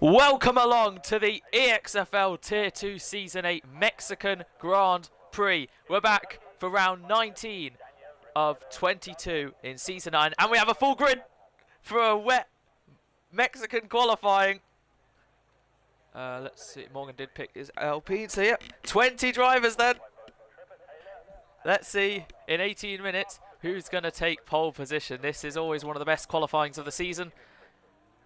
Welcome along to the EXFL Tier 2 Season 8 Mexican Grand Prix. We're back for round 19 of 22 in Season 9, and we have a full grid for a wet Mexican qualifying. Let's see, Morgan did pick his Alpine, so yeah, 20 drivers then. Let's see in 18 minutes who's going to take pole position. This is always one of the best qualifyings of the season.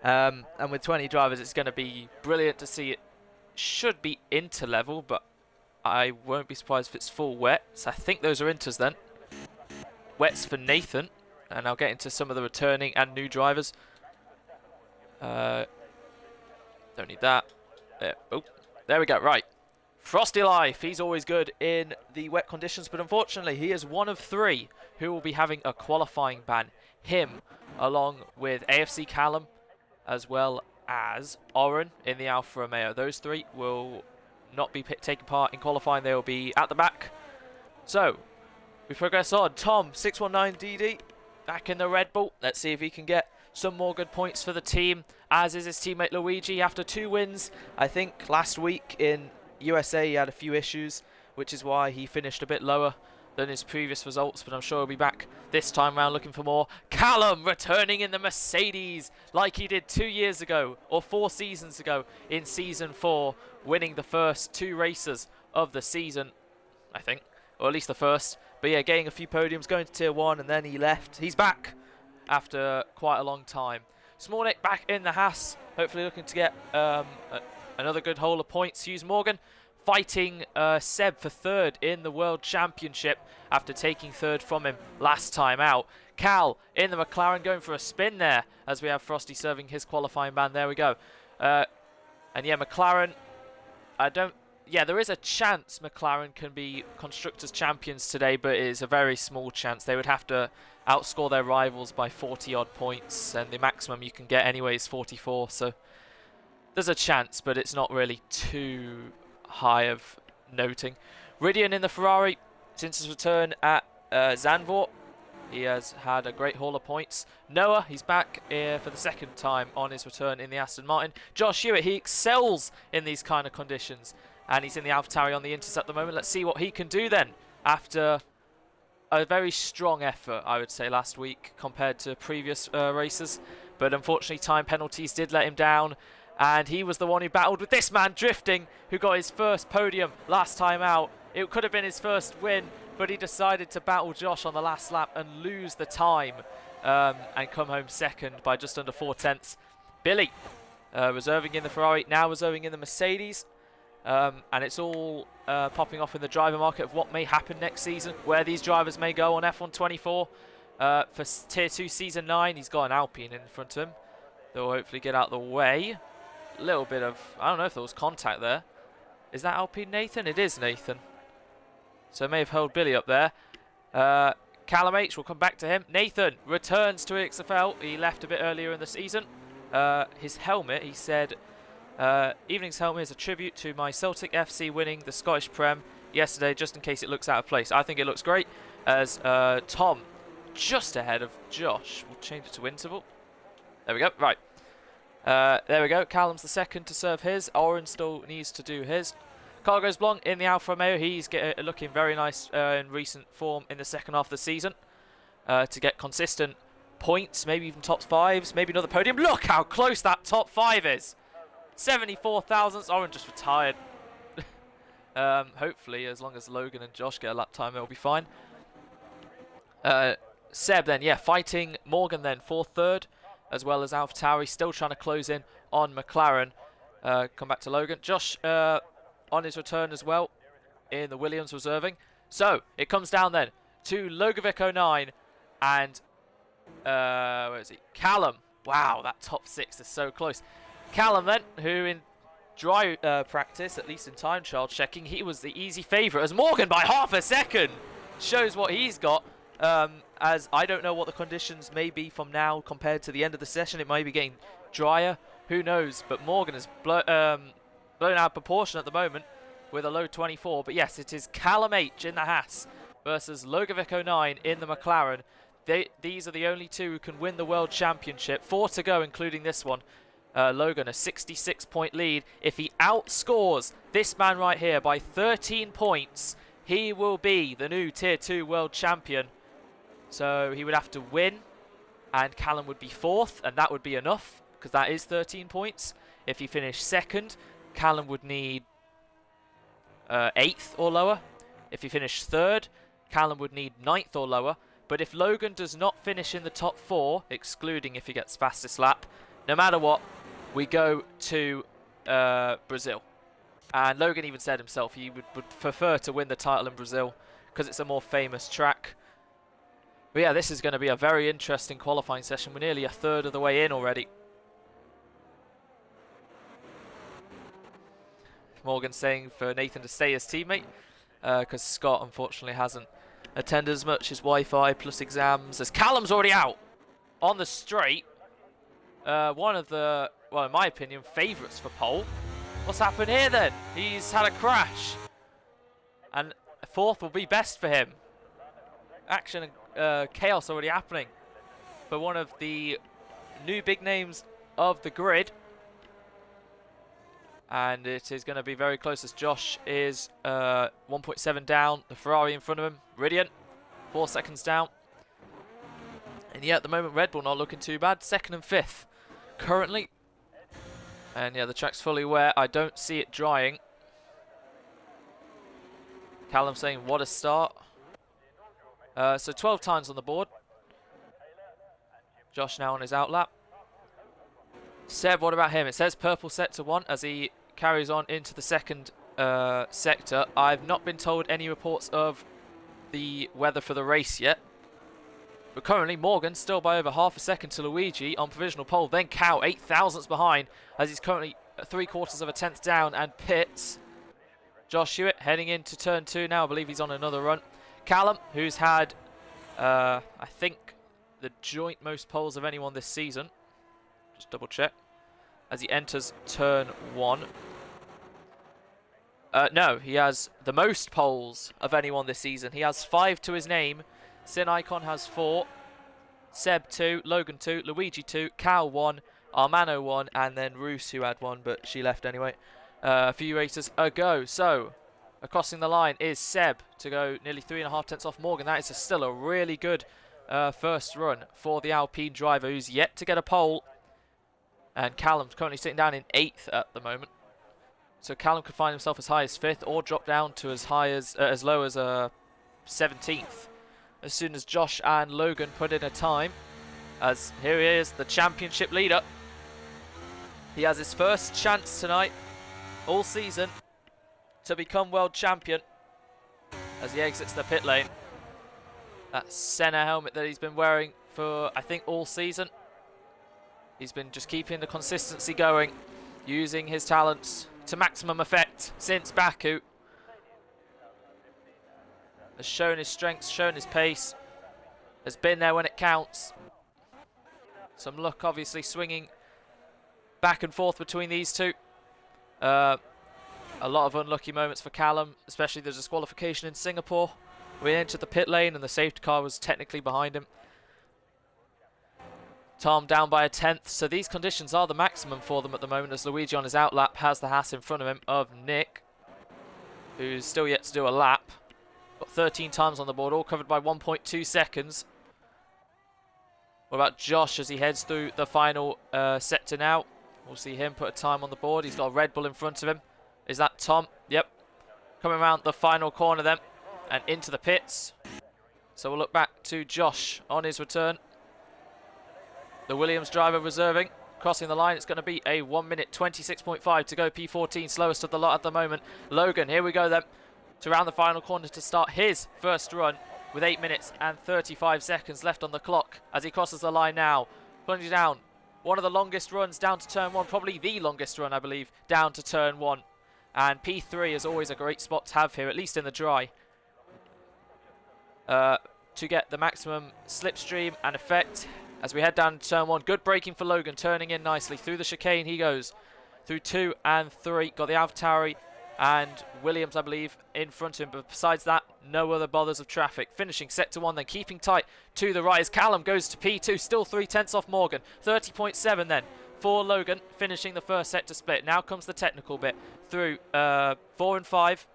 And with 20 drivers, it's going to be brilliant to see. It should be inter level, but I won't be surprised if it's full wet. So I think those are inters then. Wets for Nathan, and I'll get into some of the returning and new drivers. Don't need that. Oh, there we go. Right, Frosty Life. He's always good in the wet conditions, but unfortunately, he is one of three who will be having a qualifying ban. Him, along with AFC Callum, as well as Oren in the Alfa Romeo. Those three will not be taking part in qualifying. They will be at the back. So, we progress on. Tom, 619DD, back in the Red Bull. Let's see if he can get some more good points for the team, as is his teammate Luigi after 2 wins. I think last week in USA he had a few issues, which is why he finished a bit lower than his previous results, but I'm sure he'll be back this time round looking for more. Callum returning in the Mercedes like he did 2 years ago, or 4 seasons ago in Season 4, winning the first 2 races of the season, I think, or at least the first. But yeah, getting a few podiums, going to Tier 1, and then he left. He's back after quite a long time. Smallnick back in the Haas, hopefully looking to get another good haul of points. Hughes Morgan fighting Seb for 3rd in the World Championship after taking 3rd from him last time out. Cal in the McLaren going for a spin there as we have Frosty serving his qualifying ban. There we go. And yeah, McLaren, there is a chance McLaren can be Constructors' Champions today, but it is a very small chance. They would have to outscore their rivals by 40 odd points, and the maximum you can get anyway is 44, so there's a chance, but it's not really too high of noting. Ridian in the Ferrari since his return at Zandvoort. He has had a great haul of points. Noah, he's back for the 2nd time on his return in the Aston Martin. Josh Hewitt, he excels in these kind of conditions, and he's in the AlphaTauri on the Inters at the moment. Let's see what he can do then after a very strong effort, I would say, last week compared to previous races. But unfortunately, time penalties did let him down, and he was the one who battled with this man drifting, who got his first podium last time out. It could have been his first win, but he decided to battle Josh on the last lap and lose the time and come home 2nd by just under 4 tenths. Billy reserving in the Ferrari, now reserving in the Mercedes. And it's all popping off in the driver market of what may happen next season, where these drivers may go on F1 24. For Tier 2 Season 9, he's got an Alpine in front of him. They'll hopefully get out of the way. A little bit of, I don't know if there was contact there. Is that Alpine Nathan? It is Nathan. So it may have held Billy up there. Callum H, we'll come back to him. Nathan returns to EXFL. He left a bit earlier in the season. His helmet, he said, evening's helmet is a tribute to my Celtic FC winning the Scottish Prem yesterday, just in case it looks out of place. I think it looks great, as Tom just ahead of Josh. We'll change it to interval. There we go. Right. There we go. Callum's the 2nd to serve his. Oren still needs to do his. Carlos Blanc in the Alfa Romeo. He's looking very nice in recent form in the 2nd half of the season to get consistent points, maybe even top 5s, maybe another podium. Look how close that top 5 is. 74 thousandths. Oren just retired. Hopefully, as long as Logan and Josh get a lap time, it'll be fine. Seb then, yeah, fighting Morgan then for 3rd, as well as AlphaTauri, still trying to close in on McLaren. Come back to Logan. Josh on his return as well in the Williams reserving. So it comes down then to Logovic09 and where is he? Callum. Wow, that top 6 is so close. Callum then, who in dry practice, at least in time trial checking, he was the easy favourite, as Morgan by half a second shows what he's got. As I don't know what the conditions may be from now compared to the end of the session. It might be getting drier, who knows, but Morgan is blown out of proportion at the moment with a low 24. But yes, it is Callum H in the Haas versus Logovic09 in the McLaren. These are the only two who can win the World Championship. 4 to go, including this one. Logan a 66-point lead. If he outscores this man right here by 13 points, he will be the new Tier 2 World Champion. So he would have to win, and Callum would be 4th, and that would be enough, because that is 13 points. If he finished 2nd, Callum would need 8th or lower. If he finished 3rd, Callum would need 9th or lower. But if Logan does not finish in the top 4, excluding if he gets fastest lap, no matter what, we go to Brazil. And Logan even said himself he would prefer to win the title in Brazil because it's a more famous track. But yeah, this is going to be a very interesting qualifying session. We're nearly a third of the way in already. Morgan saying for Nathan to stay as teammate because Scott unfortunately hasn't attended as much. His Wi-Fi plus exams. As Callum's already out on the straight. One of the, well, in my opinion, favourites for pole. What's happened here then? He's had a crash. And 4th will be best for him. Action and chaos already happening for one of the new big names of the grid. And it is going to be very close as Josh is 1.7 down. The Ferrari in front of him. Ridian, 4 seconds down. And yeah, at the moment, Red Bull not looking too bad. 2nd and 5th currently. And yeah, the track's fully wet. I don't see it drying. Callum saying, what a start. So 12 times on the board. Josh now on his outlap. Seb, what about him? It says purple sector 1 as he carries on into the 2nd sector. I've not been told any reports of the weather for the race yet. But currently, Morgan still by over half a second to Luigi on provisional pole. Then Cow, 8 thousandths behind, as he's currently 3/4 of a tenth down and pits. Josh Hewitt heading into turn 2 now. I believe he's on another run. Callum, who's had, I think, the joint most poles of anyone this season. Just double check. As he enters turn 1. No, he has the most poles of anyone this season. He has 5 to his name. Sin Icon has 4, Seb 2, Logan 2, Luigi 2, Cal 1, Armano 1, and then Roos who had 1, but she left anyway a few races ago. So, crossing the line is Seb to go nearly 3.5 tenths off Morgan. That is still a really good first run for the Alpine driver who's yet to get a pole. And Callum's currently sitting down in 8th at the moment. So Callum could find himself as high as 5th or drop down to as high as low as 17th. As soon as Josh and Logan put in a time. As here he is, the championship leader. He has his first chance tonight, all season, to become world champion. As he exits the pit lane. That Senna helmet that he's been wearing for, I think, all season. He's been just keeping the consistency going, using his talents to maximum effect since Baku. Has shown his strengths, shown his pace, has been there when it counts. Some luck obviously swinging back and forth between these two. A lot of unlucky moments for Callum, especially the disqualification in Singapore. We entered the pit lane and the safety car was technically behind him. Tom down by a tenth, so these conditions are the maximum for them at the moment as Luigi on his outlap has the Haas in front of him of Nick, who's still yet to do a lap. Got 13 times on the board, all covered by 1.2 seconds. What about Josh as he heads through the final sector now? We'll see him put a time on the board. He's got a Red Bull in front of him. Is that Tom? Yep. Coming around the final corner then and into the pits. So we'll look back to Josh on his return. The Williams driver reserving. Crossing the line, it's going to be a 1 minute 26.5 to go. P14 slowest of the lot at the moment. Logan, here we go then. To round the final corner to start his first run with 8 minutes and 35 seconds left on the clock as he crosses the line now. Plunging down. One of the longest runs down to turn 1. Probably the longest run, I believe, down to turn 1. And P3 is always a great spot to have here, at least in the dry. To get the maximum slipstream and effect as we head down to turn 1. Good braking for Logan, turning in nicely. Through the chicane he goes. Through 2 and 3. Got the AlphaTauri and Williams, I believe, in front of him. But besides that, no other bothers of traffic. Finishing sector 1 then, keeping tight to the right as Callum goes to P2. Still 3 tenths off Morgan. 30.7 then. for Logan, finishing the first sector split. Now comes the technical bit through 4 and 5.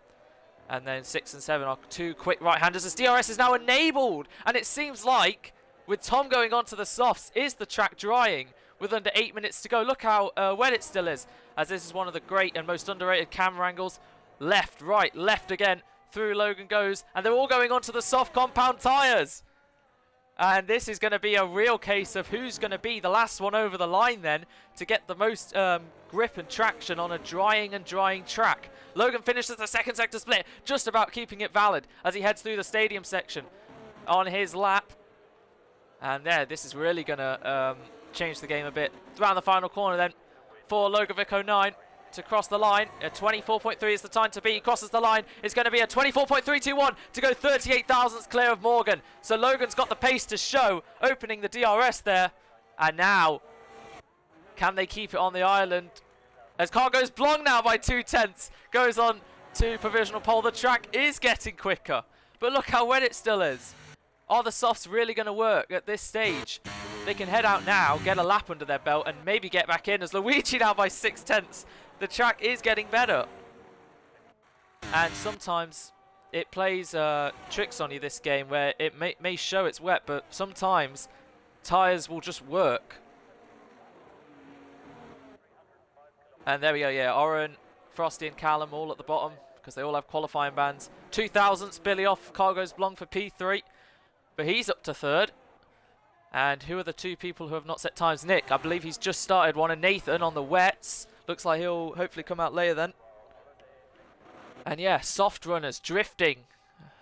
And then 6 and 7 are 2 quick right-handers as DRS is now enabled. And it seems like, with Tom going on to the softs, is the track drying with under 8 minutes to go. Look how wet it still is, as this is one of the great and most underrated camera angles. Left, right, left again. Through Logan goes, and they're all going on to the soft compound tyres. And this is going to be a real case of who's going to be the last one over the line then to get the most grip and traction on a drying track. Logan finishes the second sector split, just about keeping it valid as he heads through the stadium section on his lap. And there, this is really going to change the game a bit. Around the final corner then for Logovic 09 to cross the line. 24.3 is the time to be. He crosses the line. It's going to be a 24.321 to go 38 thousandths clear of Morgan. So Logan's got the pace to show, opening the DRS there. And now, can they keep it on the island? As car goes Blong now by 2/10, goes on to provisional pole. The track is getting quicker, but look how wet it still is. Are the softs really going to work at this stage? They can head out now, get a lap under their belt, and maybe get back in as Luigi now by 6/10. The track is getting better. And sometimes it plays tricks on you, this game, where it may show it's wet, but sometimes tyres will just work. And there we go, yeah, Oren, Frosty and Callum all at the bottom because they all have qualifying bans. 2000ths, Billy off, Cargo's Blong for P3, but he's up to third. And who are the two people who have not set times? Nick, I believe he's just started one, and Nathan on the wets. Looks like he'll hopefully come out later then. And yeah, soft runners drifting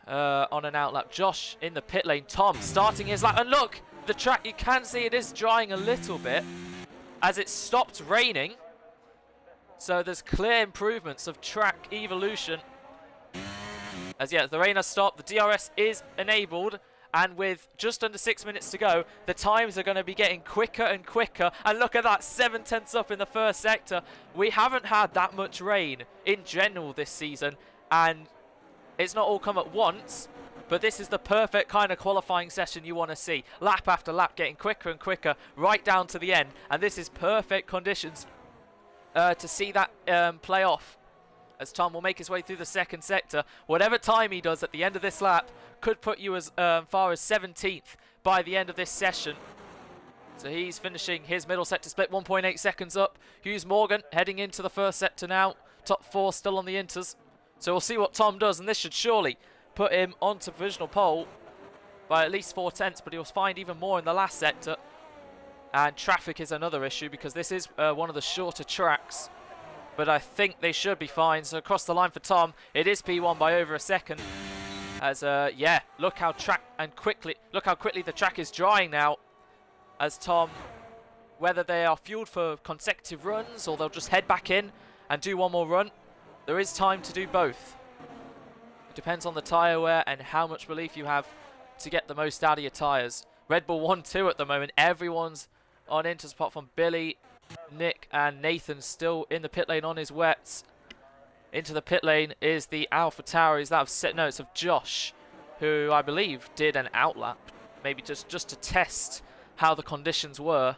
on an outlap. Josh in the pit lane, Tom starting his lap. And look, the track, you can see it is drying a little bit as it stopped raining. So there's clear improvements of track evolution. As yeah, the rain has stopped, the DRS is enabled, and with just under 6 minutes to go, the times are going to be getting quicker and quicker. And look at that, 7/10 up in the first sector. We haven't had that much rain in general this season, and it's not all come at once, but this is the perfect kind of qualifying session you want to see. Lap after lap getting quicker and quicker right down to the end, and this is perfect conditions to see that play off, as Tom will make his way through the second sector. Whatever time he does at the end of this lap could put you as far as 17th by the end of this session. So he's finishing his middle sector split, 1.8 seconds up. Hughes Morgan heading into the first sector now. Top 4 still on the inters. So we'll see what Tom does, and this should surely put him onto provisional pole by at least 4/10, but he'll find even more in the last sector. And traffic is another issue because this is one of the shorter tracks. But I think they should be fine. So across the line for Tom, it is P1 by over a second. As yeah, look how quickly the track is drying now. As Tom, whether they are fueled for consecutive runs or they'll just head back in and do one more run, there is time to do both. It depends on the tyre wear and how much relief you have to get the most out of your tyres. Red Bull 1-2 at the moment. Everyone's on inters apart from Billy, Nick and Nathan still in the pit lane on his wets. Into the pit lane is the Alpha Tauris. That have set notes of Josh, who I believe did an outlap, maybe just to test how the conditions were.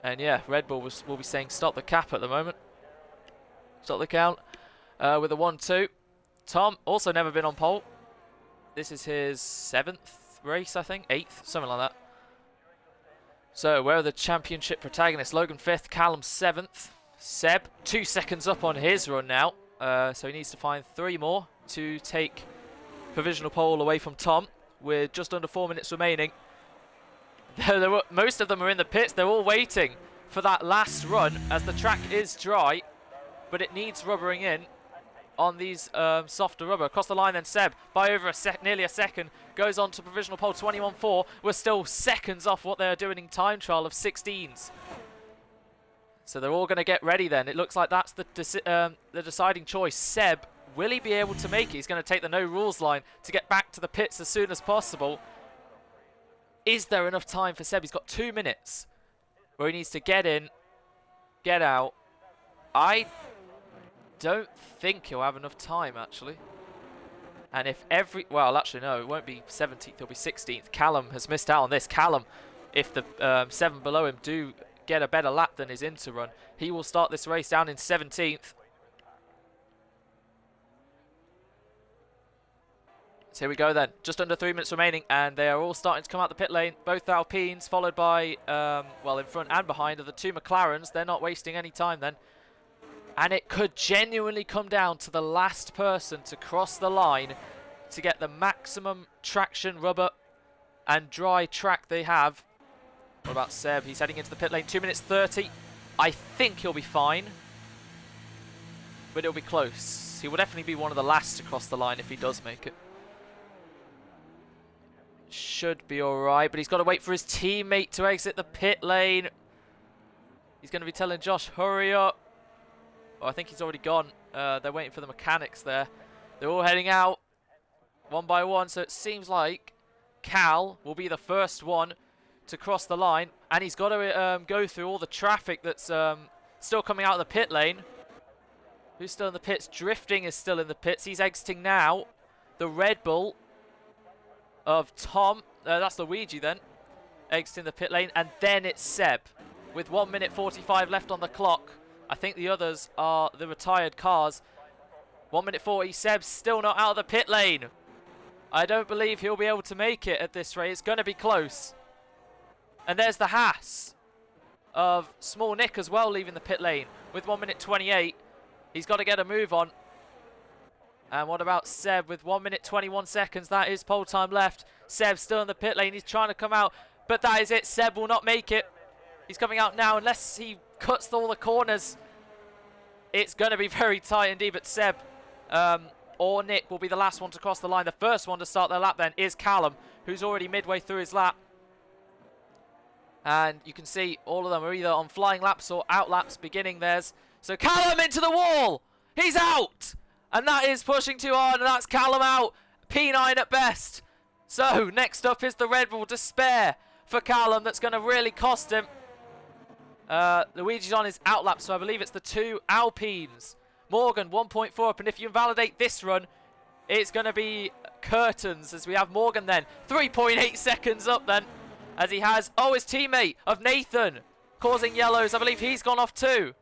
And yeah, Red Bull will be saying stop the cap at the moment. Stop the count with a 1-2. Tom also never been on pole. This is his 7th race, I think, 8th, something like that. So where are the championship protagonists? Logan 5th, Callum 7th. Seb 2 seconds up on his run now, so he needs to find 3 more to take provisional pole away from Tom with just under 4 minutes remaining. Most of them are in the pits. They're all waiting for that last run as the track is dry, but it needs rubbering in on these softer rubber. Across the line then Seb by over nearly a second goes on to provisional pole 21.4. We're still seconds off what they're doing in time trial of 16s. So they're all going to get ready then. It looks like that's the deciding choice. Seb, will he be able to make it? He's going to take the no rules line to get back to the pits as soon as possible. Is there enough time for Seb? He's got 2 minutes where he needs to get in, get out. I don't think he'll have enough time, actually. And if well, actually, no, it won't be 17th, it'll be 16th. Callum has missed out on this. Callum if the 7 below him do get a better lap than his inter run, he will start this race down in 17th. So here we go then, just under 3 minutes remaining, and they are all starting to come out the pit lane. Both Alpines, followed by, well, in front and behind, are the 2 McLarens. They're not wasting any time then. And it could genuinely come down to the last person to cross the line to get the maximum traction, rubber and dry track they have. What about Seb? He's heading into the pit lane, 2 minutes 30. I think he'll be fine, but it'll be close. He will definitely be one of the last to cross the line if he does make it. Should be alright, but he's got to wait for his teammate to exit the pit lane. He's going to be telling Josh, hurry up. Oh, I think he's already gone. They're waiting for the mechanics there. They're all heading out one by one, so it seems like Cal will be the first one to cross the line, and he's got to go through all the traffic that's still coming out of the pit lane. Who's still in the pits? Drifting is still in the pits. He's exiting now. The Red Bull of Tom, that's Luigi then, exiting the pit lane, and then it's Seb with 1 minute 45 left on the clock. I think the others are the retired cars. 1 minute 40, Seb's still not out of the pit lane. I don't believe he'll be able to make it at this rate. It's going to be close. And there's the Haas of Small Nick as well leaving the pit lane with 1 minute 28. He's got to get a move on. And what about Seb with 1 minute 21 seconds? That is pole time left. Seb still in the pit lane. He's trying to come out, but that is it. Seb will not make it. He's coming out now unless he cuts all the corners. It's going to be very tight indeed, but Seb or Nick will be the last one to cross the line. The first one to start their lap then is Callum, who's already midway through his lap. And you can see all of them are either on flying laps or out laps beginning theirs. So Callum into the wall. He's out. And that is pushing too hard, and that's Callum out. P9 at best. So next up is the Red Bull Despair for Callum. That's going to really cost him. Luigi's on his out lap, so I believe it's the 2 Alpines. Morgan 1.4 up, and if you invalidate this run, it's going to be curtains as we have Morgan then 3.8 seconds up then, as he has his teammate of Nathan causing yellows. I believe he's gone off too,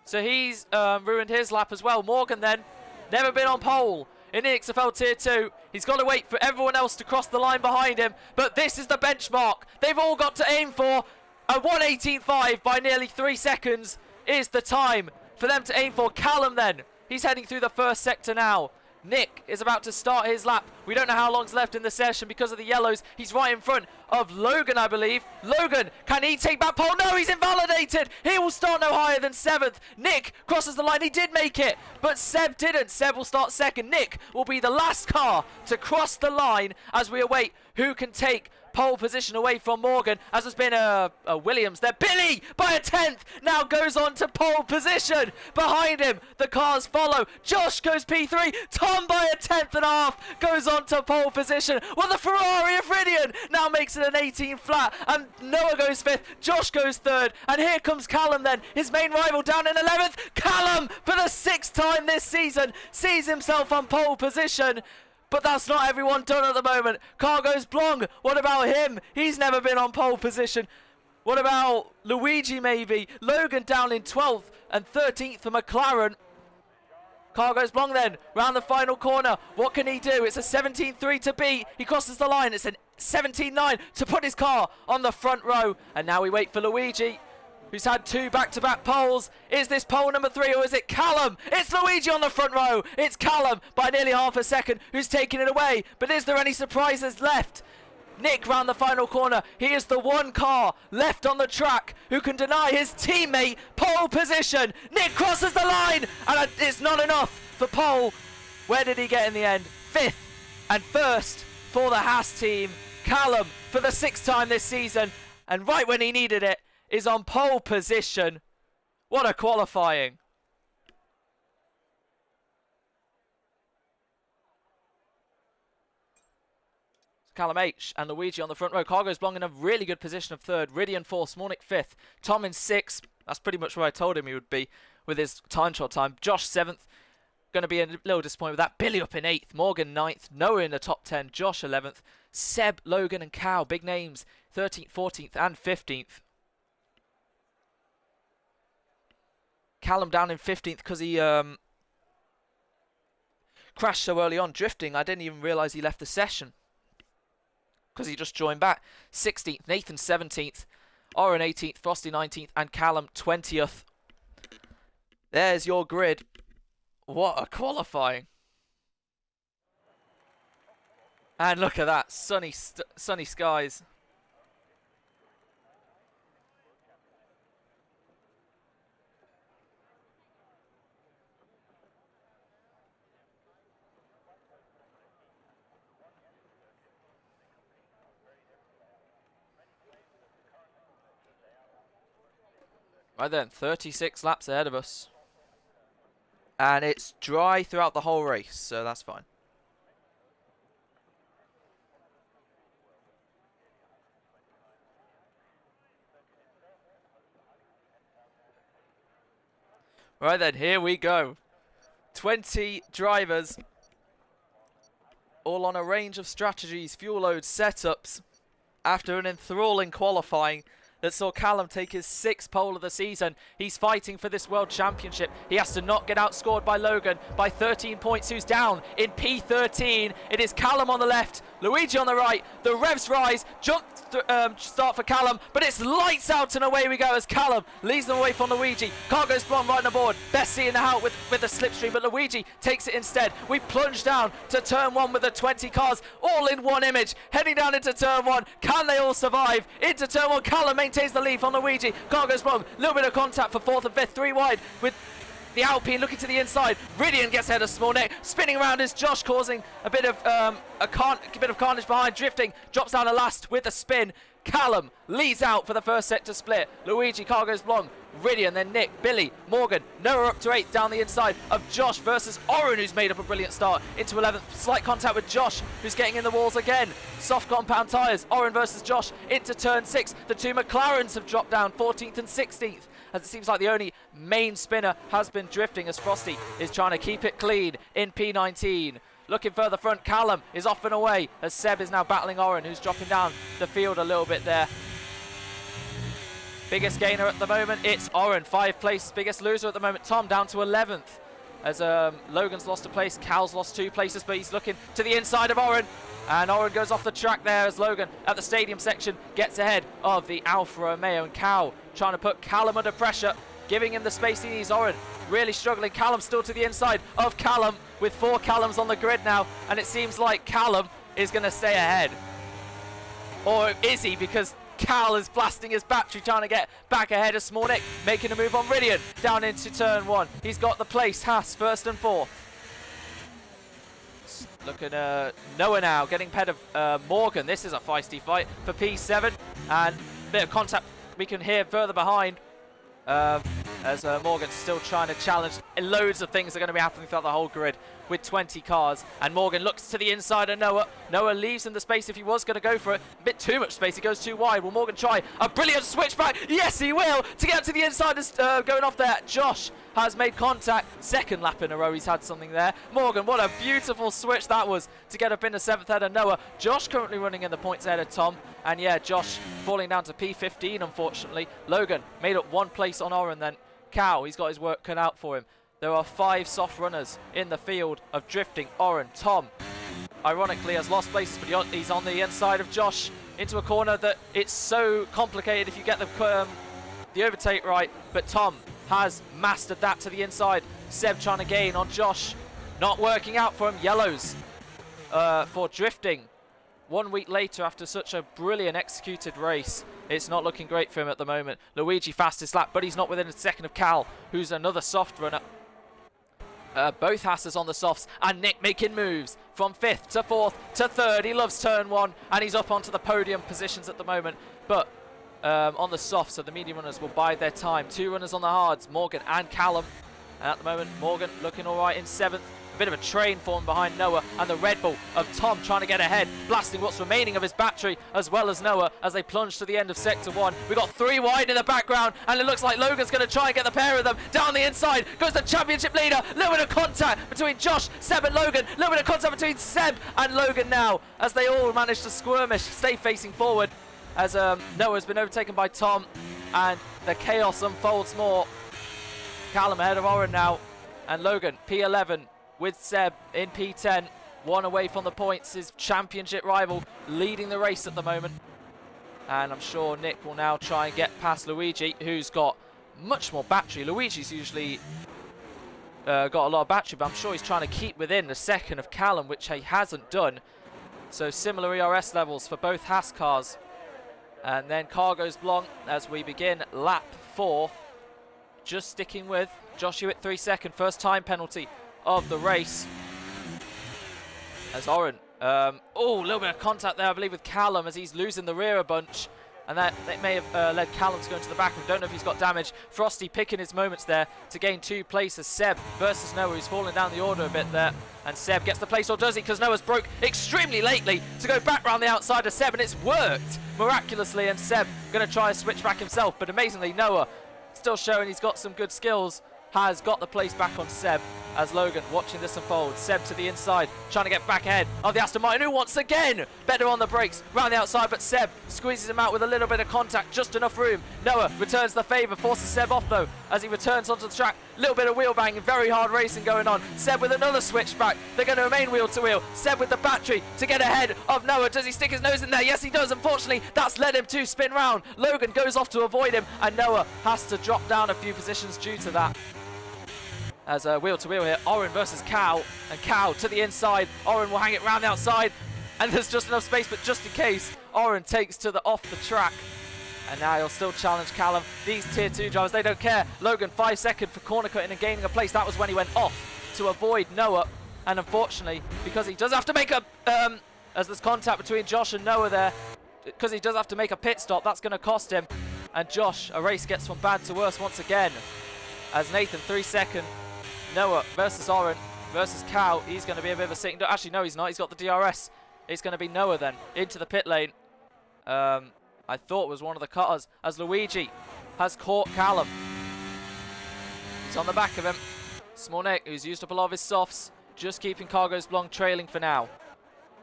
so he's ruined his lap as well. Morgan then never been on pole in EXFL Tier 2. He's got to wait for everyone else to cross the line behind him, but this is the benchmark they've all got to aim for. A 1:18.5 by nearly 3 seconds is the time for them to aim for. Callum then, he's heading through the first sector now. Nick is about to start his lap. We don't know how long's left in the session because of the yellows. He's right in front of Logan, I believe. Logan, can he take back pole? No, he's invalidated. He will start no higher than 7th. Nick crosses the line. He did make it, but Seb didn't. Seb will start 2nd. Nick will be the last car to cross the line as we await who can take pole position away from Morgan, as has been a Williams there. Billy by a 10th now goes on to pole position. Behind him the cars follow. Josh goes P3. Tom by a 10th and a half goes on to pole position. Well, the Ferrari of Ridian now makes it an 18 flat, and Noah goes 5th. Josh goes 3rd, and here comes Callum then, his main rival, down in 11th. Callum, for the 6th time this season, sees himself on pole position. But that's not everyone done at the moment. Cargo's Blong, what about him? He's never been on pole position. What about Luigi maybe? Logan down in 12th and 13th for McLaren. Cargo's Blong then, round the final corner. What can he do? It's a 17.3 to beat. He crosses the line. It's a 17.9 to put his car on the front row. And now we wait for Luigi, who's had 2 back-to-back poles. Is this pole number 3 or is it Callum? It's Luigi on the front row. It's Callum by nearly half a second who's taking it away. But is there any surprises left? Nick round the final corner. He is the one car left on the track who can deny his teammate pole position. Nick crosses the line, and it's not enough for pole. Where did he get in the end? 5th and 1st for the Haas team. Callum, for the 6th time this season, and right when he needed it, is on pole position. What a qualifying. Callum H and Luigi on the front row. Cargo's Blong in a really good position of 3rd. Ridian 4th. Smolnik 5th. Tom in 6th. That's pretty much where I told him he would be with his time trial time. Josh 7th. Going to be a little disappointed with that. Billy up in 8th. Morgan 9th. Noah in the top 10. Josh 11th. Seb, Logan and Cal, big names, 13th, 14th and 15th. Callum down in 15th because he crashed so early on, drifting. I didn't even realise he left the session because he just joined back. 16th, Nathan 17th, Oren 18th, Frosty 19th and Callum 20th. There's your grid. What a qualifying. And look at that, sunny skies. Right then, 36 laps ahead of us. And it's dry throughout the whole race, so that's fine. Right then, here we go. 20 drivers, all on a range of strategies, fuel loads, setups, after an enthralling qualifying that saw Callum take his 6th pole of the season. He's fighting for this World Championship. He has to not get outscored by Logan by 13 points, who's down in P13. It is Callum on the left, Luigi on the right. The revs rise, jump start for Callum, but it's lights out and away we go as Callum leads them away from Luigi. Car goes blonde right on the board. Best seat in the house with the slipstream, but Luigi takes it instead. We plunge down to turn 1 with the 20 cars all in one image, heading down into turn 1. Can they all survive? Into turn 1, Callum maintains the lead on Luigi. Car goes wrong, little bit of contact for 4th and 5th, 3 wide with the Alpine looking to the inside. Ridian gets ahead of Smallneck. Spinning around is Josh, causing a bit of carnage behind. Drifting, drops down the last with a spin. Callum leads out for the first sector split. Luigi, car goes long. Ridian, then Nick, Billy, Morgan, Noah up to 8th down the inside of Josh versus Oren, who's made up a brilliant start into 11th. Slight contact with Josh, who's getting in the walls again. Soft compound tyres. Oren versus Josh into turn 6. The 2 McLarens have dropped down 14th and 16th. As it seems like the only main spinner has been drifting, as Frosty is trying to keep it clean in P19. Looking further front, Callum is off and away as Seb is now battling Oren, who's dropping down the field a little bit there. Biggest gainer at the moment, it's Oren, 5 places. Biggest loser at the moment, Tom, down to 11th. As Logan's lost a place, Cal's lost 2 places, but he's looking to the inside of Oren. And Oren goes off the track there as Logan at the stadium section gets ahead of the Alfa Romeo, and Cal trying to put Callum under pressure, giving him the space he needs. Oren really struggling. Callum still to the inside of Callum with 4 Callums on the grid now, and it seems like Callum is going to stay ahead. Or is he? Because Cal is blasting his battery trying to get back ahead of Smallneck, making a move on Ridian down into turn 1. He's got the place. Haas 1st and 4th. Look at Noah now getting ahead of Morgan. This is a feisty fight for P7, and a bit of contact we can hear further behind as Morgan's still trying to challenge. Loads of things are going to be happening throughout the whole grid with 20 cars, and Morgan looks to the inside of Noah. Noah leaves him the space if he was going to go for it. A bit too much space, he goes too wide. Will Morgan try a brilliant switchback? Yes, he will, to get to the inside. Going off there, Josh has made contact. 2nd lap in a row he's had something there. Morgan, what a beautiful switch that was to get up into 7th head of Noah. Josh currently running in the points ahead of Tom, and yeah, Josh falling down to P15 unfortunately. Logan made up 1 place on Oren then. Cal, he's got his work cut out for him. There are 5 soft runners in the field of drifting. Oren, Tom, ironically, has lost places, but he's on the inside of Josh into a corner that it's so complicated if you get the overtake right. But Tom has mastered that to the inside. Seb trying to gain on Josh. Not working out for him. Yellows for drifting. 1 week later after such a brilliant executed race. It's not looking great for him at the moment. Luigi fastest lap, but he's not within a second of Cal, who's another soft runner. Both Hassers on the softs, and Nick making moves from 5th to 4th to 3rd. He loves turn 1, and he's up onto the podium positions at the moment. But on the softs, so the medium runners will bide their time. 2 runners on the hards, Morgan and Callum. And at the moment, Morgan looking all right in 7th. A bit of a train formed behind Noah, and the Red Bull of Tom trying to get ahead, blasting what's remaining of his battery as well as Noah as they plunge to the end of sector 1. We've got 3 wide in the background, and it looks like Logan's going to try and get the pair of them down the inside. Goes the championship leader. Little bit of contact between Josh, Seb and Logan. Little bit of contact between Seb and Logan now as they all manage to squirmish, stay facing forward. as Noah's been overtaken by Tom, and the chaos unfolds more. Callum ahead of Oren now, and Logan, P11, with Seb in P10, one away from the points, his championship rival, leading the race at the moment. And I'm sure Nick will now try and get past Luigi, who's got much more battery. Luigi's usually got a lot of battery, but I'm sure he's trying to keep within the second of Callum, which he hasn't done. So similar ERS levels for both Haas cars. And then car goes blanc as we begin lap 4. Just sticking with Josh Hewitt, 3 second, first time penalty of the race. As Oren, a little bit of contact there, I believe, with Callum as he's losing the rear a bunch. And that may have led Callum to go into the back. I don't know if he's got damage. Frosty picking his moments there to gain 2 places. Seb versus Noah, who's falling down the order a bit there. And Seb gets the place, or does he? Because Noah's broke extremely lately to go back round the outside of Seb, and it's worked miraculously. And Seb going to try a switch back himself, but amazingly Noah, still showing he's got some good skills, has got the place back on Seb. As Logan watching this unfold, Seb to the inside, trying to get back ahead of the Aston Martin, who once again better on the brakes round the outside, but Seb squeezes him out with a little bit of contact, just enough room. Noah returns the favour, forces Seb off though as he returns onto the track. Little bit of wheel banging, very hard racing going on. Seb with another switch back. They're going to remain wheel to wheel. Seb with the battery to get ahead of Noah. Does he stick his nose in there? Yes, he does. Unfortunately, that's led him to spin round. Logan goes off to avoid him, and Noah has to drop down a few positions due to that. As wheel to wheel here, Oren versus Cow, and Cow to the inside. Oren will hang it round the outside, and there's just enough space, but just in case, Oren takes to the off the track. And now he'll still challenge Callum. These tier 2 drivers, they don't care. Logan, 5 second for corner cutting and gaining a place. That was when he went off to avoid Noah. And unfortunately, because he does have to make a, as there's contact between Josh and Noah there, because he does have to make a pit stop, that's going to cost him. And Josh, a race gets from bad to worse once again. As Nathan, 3 second. Noah versus Oren versus Cow. He's going to be a bit of a sitting duck. Actually, no, he's not. He's got the DRS. It's going to be Noah then into the pit lane. I thought it was one of the cutters as Luigi has caught Callum. He's on the back of him. Smolnik, who's used up a lot of his softs, just keeping Cargo's Blanc trailing for now.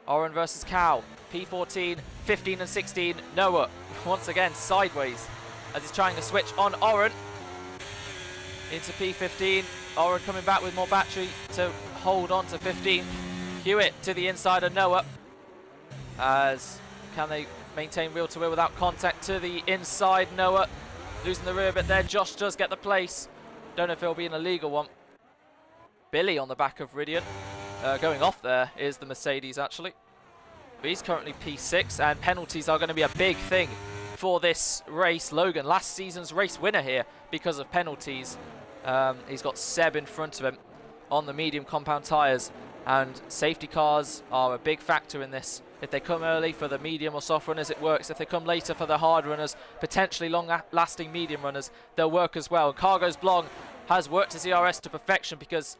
Oren versus Cow. P14, 15 and 16. Noah once again sideways as he's trying to switch on Oren into P15. Oren coming back with more battery to hold on to 15th. Hewitt to the inside of Noah. As can they maintain wheel to wheel without contact to the inside? Noah losing the rear bit there. Josh does get the place. Don't know if it'll be an illegal one. Billy on the back of Ridian. Going off there is the Mercedes actually. But he's currently P6, and penalties are going to be a big thing for this race. Logan, last season's race winner here because of penalties. He's got Seb in front of him on the medium compound tyres, and safety cars are a big factor in this. If they come early for the medium or soft runners, it works. If they come later for the hard runners, potentially long-lasting medium runners, they'll work as well. Cargo's Blanc has worked his ERS to perfection because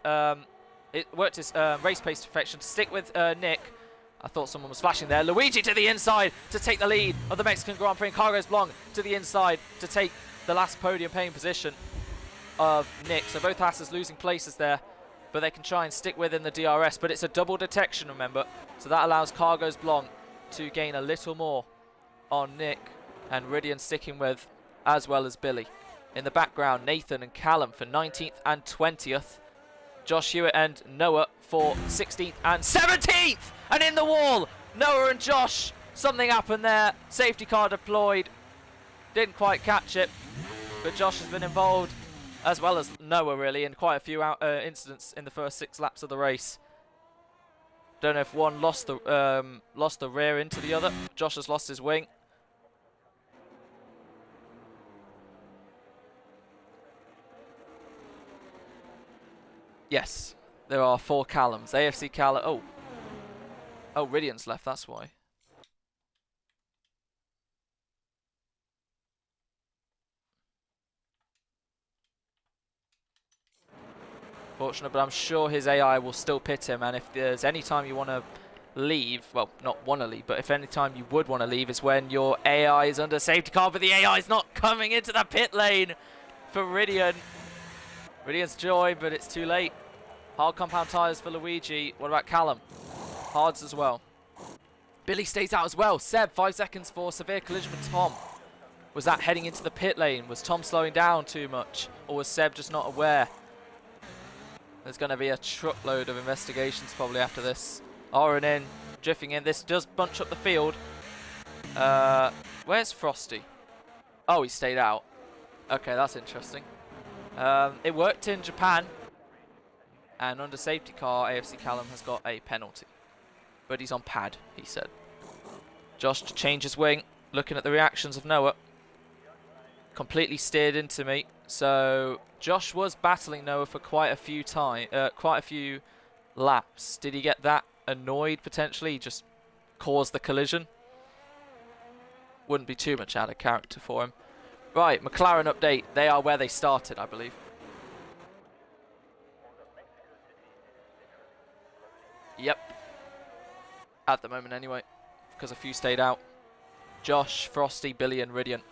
it worked his race pace to perfection. To stick with Nick, I thought someone was flashing there. Luigi to the inside to take the lead of the Mexican Grand Prix. Cargo's Blanc to the inside to take the last podium paying position of Nick. So both Hasses losing places there, but they can try and stick within the DRS. But it's a double detection, remember, so that allows Cargo's Blanc to gain a little more on Nick, and Ridian sticking with, as well as Billy. In the background, Nathan and Callum for 19th and 20th. Josh Hewitt and Noah for 16th and 17th, and in the wall, Noah and Josh. Something happened there. Safety car deployed, didn't quite catch it, but Josh has been involved, as well as Noah really, in quite a few incidents in the first 6 laps of the race. Don't know if one lost the rear into the other. Josh has lost his wing. Yes, there are 4 Callums. AFC Callum. Oh, Ridian's left, that's why. Fortunate, but I'm sure his AI will still pit him, and if there's any time you want to leave, well, not want to leave, but if any time you would want to leave is when your AI is under safety car, but the AI is not coming into the pit lane for Ridian. Ridian's joy, but it's too late. Hard compound tyres for Luigi. What about Callum? Hards as well. Billy stays out as well. Seb, 5 seconds for severe collision with Tom. Was that heading into the pit lane? Was Tom slowing down too much? Or was Seb just not aware? There's going to be a truckload of investigations probably after this. Oren in, drifting in. This does bunch up the field. Where's Frosty? Oh, he stayed out. Okay, that's interesting. It worked in Japan. And under safety car, AFC Callum has got a penalty. But he's on pad, he said. Josh to change his wing. Looking at the reactions of Noah. Completely steered into me. So Josh was battling Noah for quite a few laps. Did he get that annoyed potentially? He just caused the collision. Wouldn't be too much out of character for him. Right, McLaren update. They are where they started, I believe. Yep. At the moment anyway, because a few stayed out. Josh, Frosty, Billy and Ridian.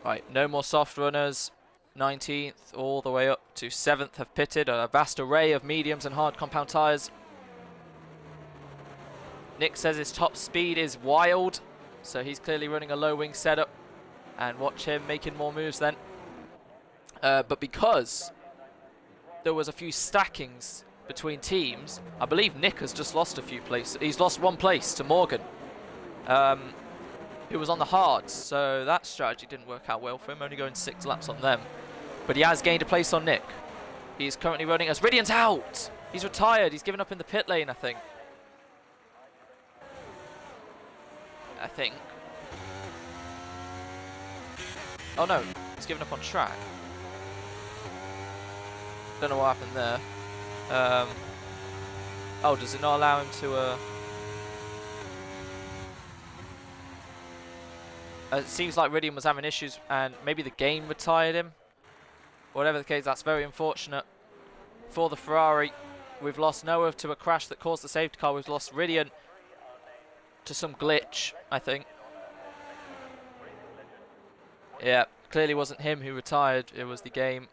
Right, no more soft runners. 19th all the way up to 7th have pitted. A vast array of mediums and hard compound tyres. Nick says his top speed is wild, so he's clearly running a low wing setup. And watch him making more moves then. But because there was a few stackings between teams, I believe Nick has just lost a few places. He's lost 1 place to Morgan, who was on the hards, so that strategy didn't work out well for him, only going 6 laps on them. But he has gained a place on Nick. He's currently running as Ridian's out. He's retired. He's given up in the pit lane, I think. Oh no, he's given up on track. Don't know what happened there. Oh, does it not allow him to... it seems like Ridian was having issues and maybe the game retired him. Whatever the case, that's very unfortunate for the Ferrari. We've lost Noah to a crash that caused the safety car. We've lost Ridian to some glitch, I think. Yeah, clearly wasn't him who retired. It was the game.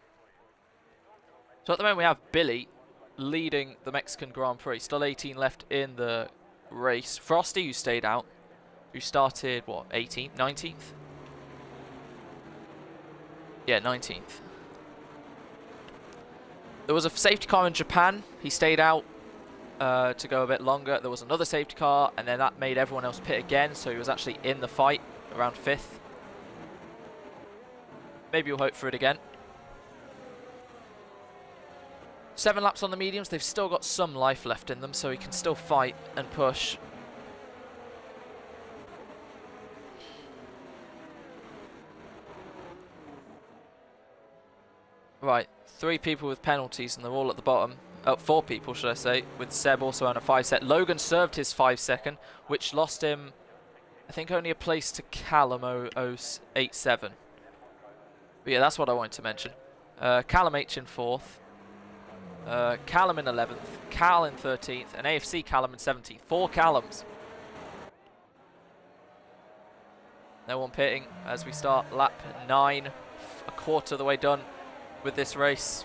So at the moment we have Billy leading the Mexican Grand Prix. Still 18 left in the race. Frosty, who stayed out, who started, what, 18th, 19th? Yeah, 19th. There was a safety car in Japan. He stayed out to go a bit longer. There was another safety car, and then that made everyone else pit again, so he was actually in the fight around 5th. Maybe we'll hope for it again. 7 laps on the mediums. They've still got some life left in them, so he can still fight and push. Right, 3 people with penalties, and they're all at the bottom. 4 people, should I say, with Seb also on a 5 set. Logan served his 5 second, which lost him, I think, only a place to Callum 087. But yeah, that's what I wanted to mention. Callum H in 4th. Callum in 11th. Cal in 13th. And AFC Callum in 17th. 4 Callums. No one pitting as we start lap 9. A quarter of the way done with this race.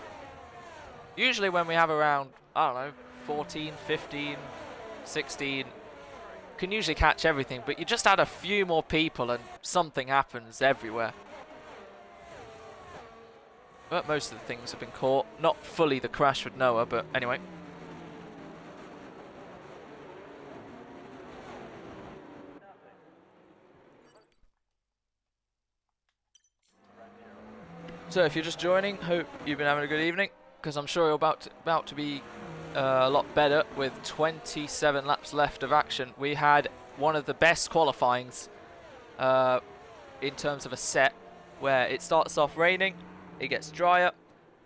Usually when we have around, I don't know, 14, 15, 16, can usually catch everything, but you just add a few more people and something happens everywhere. But most of the things have been caught. Not fully the crash with Noah, but anyway. So if you're just joining, hope you've been having a good evening, because I'm sure you're about to be a lot better with 27 laps left of action. We had one of the best qualifyings in terms of a set, where it starts off raining, it gets drier,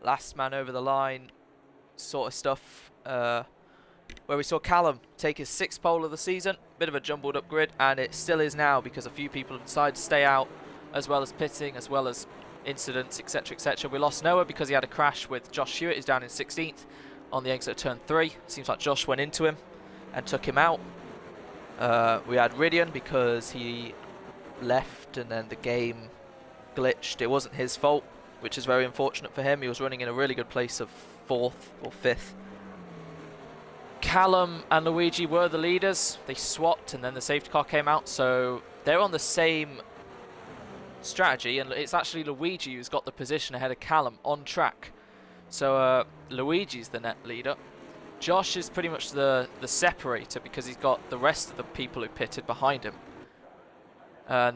last man over the line sort of stuff, where we saw Callum take his 6th pole of the season. Bit of a jumbled up grid, and it still is now because a few people have decided to stay out, as well as pitting, as well as incidents, etc, etc. We lost Noah because he had a crash with Josh Hewitt, who's down in 16th on the exit of turn 3. Seems like Josh went into him and took him out. We had Ridian because he left and then the game glitched. It wasn't his fault, which is very unfortunate for him. He was running in a really good place of 4th or 5th. Callum and Luigi were the leaders. They swapped and then the safety car came out, so they're on the same strategy, and it's actually Luigi who's got the position ahead of Callum on track. So Luigi's the net leader. Josh is pretty much the separator because he's got the rest of the people who pitted behind him.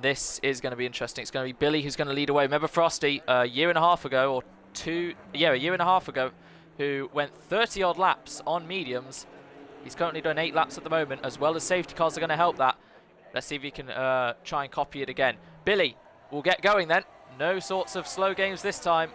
This is going to be interesting. It's going to be Billy who's going to lead away. Remember Frosty a year and a half ago, a year and a half ago, who went 30 odd laps on mediums. He's currently doing 8 laps at the moment, as well as safety cars are going to help that. Let's see if he can try and copy it again. Billy will get going then. No sorts of slow games this time.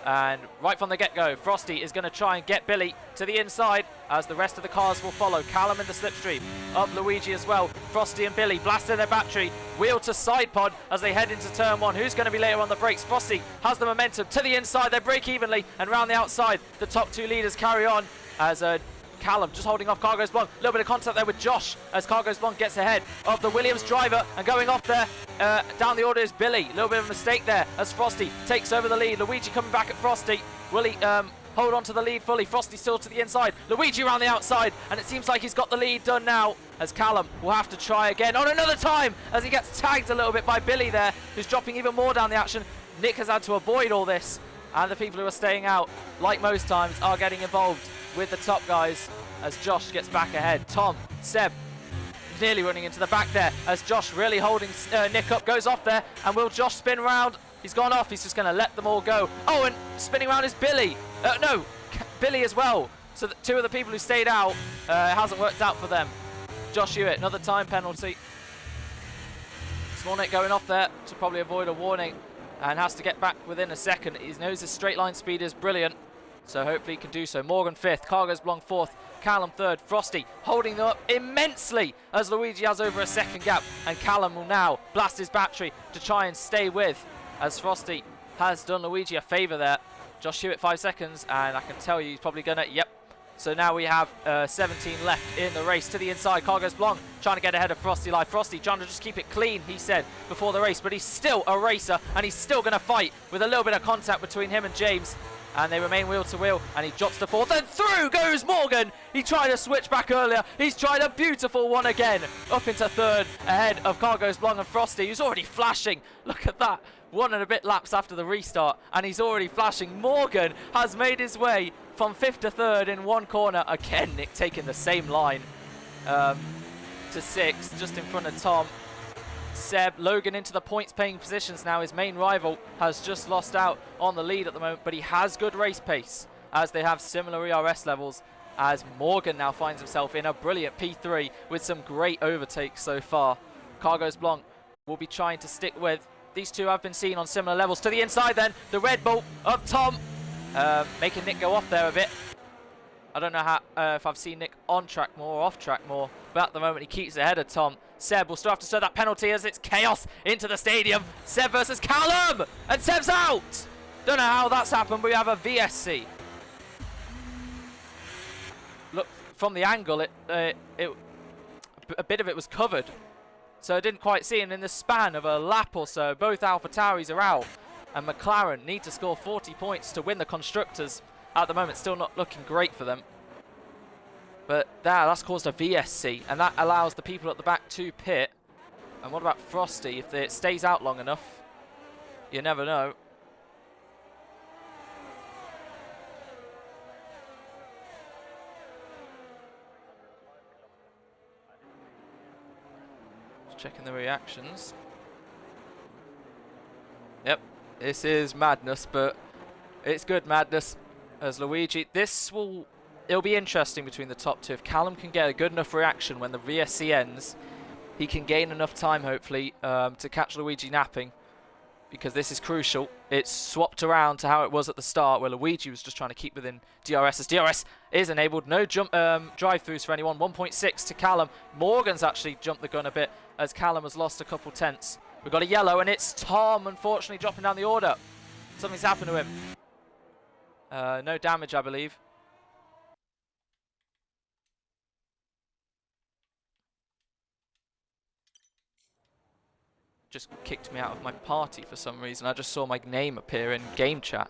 And right from the get-go, Frosty is going to try and get Billy to the inside as the rest of the cars will follow. Callum in the slipstream, up Luigi as well. Frosty and Billy blasting their battery, wheel to side pod as they head into turn 1. Who's going to be later on the brakes? Frosty has the momentum to the inside. They brake evenly, and round the outside, the top 2 leaders carry on as Callum just holding off Cargos Blanc. A little bit of contact there with Josh as Cargos Blanc gets ahead of the Williams driver, and going off there down the order is Billy. A little bit of a mistake there as Frosty takes over the lead. Luigi coming back at Frosty. Will he hold on to the lead fully? Frosty still to the inside. Luigi around the outside, and it seems like he's got the lead done now as Callum will have to try again on another time as he gets tagged a little bit by Billy there, who's dropping even more down the action. Nick has had to avoid all this, and the people who are staying out, like most times, are getting involved with the top guys as Josh gets back ahead. Tom, Seb, nearly running into the back there as Josh really holding Nick up, goes off there, and will Josh spin round? He's gone off, he's just going to let them all go. Oh, and spinning around is Billy. No, Billy as well. So 2 of the people who stayed out, it hasn't worked out for them. Josh Hewitt, another time penalty. Smolnik going off there to probably avoid a warning and has to get back within a second. He knows his straight line speed is brilliant, so hopefully he can do so. Morgan 5th, Cargos Blanc 4th, Callum 3rd, Frosty holding them up immensely as Luigi has over a second gap, and Callum will now blast his battery to try and stay with, as Frosty has done Luigi a favour there. Josh Hewitt 5 seconds, and I can tell you he's probably gonna, yep. So now we have 17 left in the race. To the inside, Cargos Blanc trying to get ahead of Frosty Live. Frosty trying to just keep it clean, he said, before the race, but he's still a racer, and he's still going to fight with a little bit of contact between him and James. And they remain wheel to wheel, and he drops to 4th, then through goes Morgan. He tried to switch back earlier. He's tried a beautiful one again, up into 3rd, ahead of Cargos Blanc and Frosty, who's already flashing. Look at that, 1 and a bit laps after the restart, and he's already flashing. Morgan has made his way from 5th to 3rd in one corner. Again, Nick taking the same line to 6th, just in front of Tom. Seb, Logan into the points paying positions now. His main rival has just lost out on the lead at the moment, but he has good race pace as they have similar ERS levels, as Morgan now finds himself in a brilliant P3 with some great overtakes so far. Cargos Blanc will be trying to stick with. These 2 have been seen on similar levels. To the inside then, the Red Bull of Tom, making Nick go off there a bit. I don't know how if I've seen Nick on track more or off track more, but at the moment he keeps ahead of Tom. Seb will still have to serve that penalty as it's chaos into the stadium. Seb versus Callum, and Seb's out. Don't know how that's happened, but we have a VSC. Look, from the angle, a bit of it was covered, so I didn't quite see. And in the span of a lap or so, both AlphaTauris are out, and McLaren need to score 40 points to win the Constructors. At the moment, still not looking great for them. But that's caused a VSC, and that allows the people at the back to pit. And what about Frosty? If it stays out long enough, you never know. Just checking the reactions. Yep, this is madness, but it's good madness. As Luigi, it'll be interesting between the top 2. If Callum can get a good enough reaction when the VSC ends, he can gain enough time, hopefully, to catch Luigi napping, because this is crucial. It's swapped around to how it was at the start, where Luigi was just trying to keep within DRS, as DRS is enabled. No jump drive-throughs for anyone. 1.6 to Callum. Morgan's actually jumped the gun a bit, as Callum has lost a couple tenths. We've got a yellow, and it's Tom, unfortunately, dropping down the order. Something's happened to him. No damage, I believe. Just kicked me out of my party for some reason. I just saw my name appear in game chat.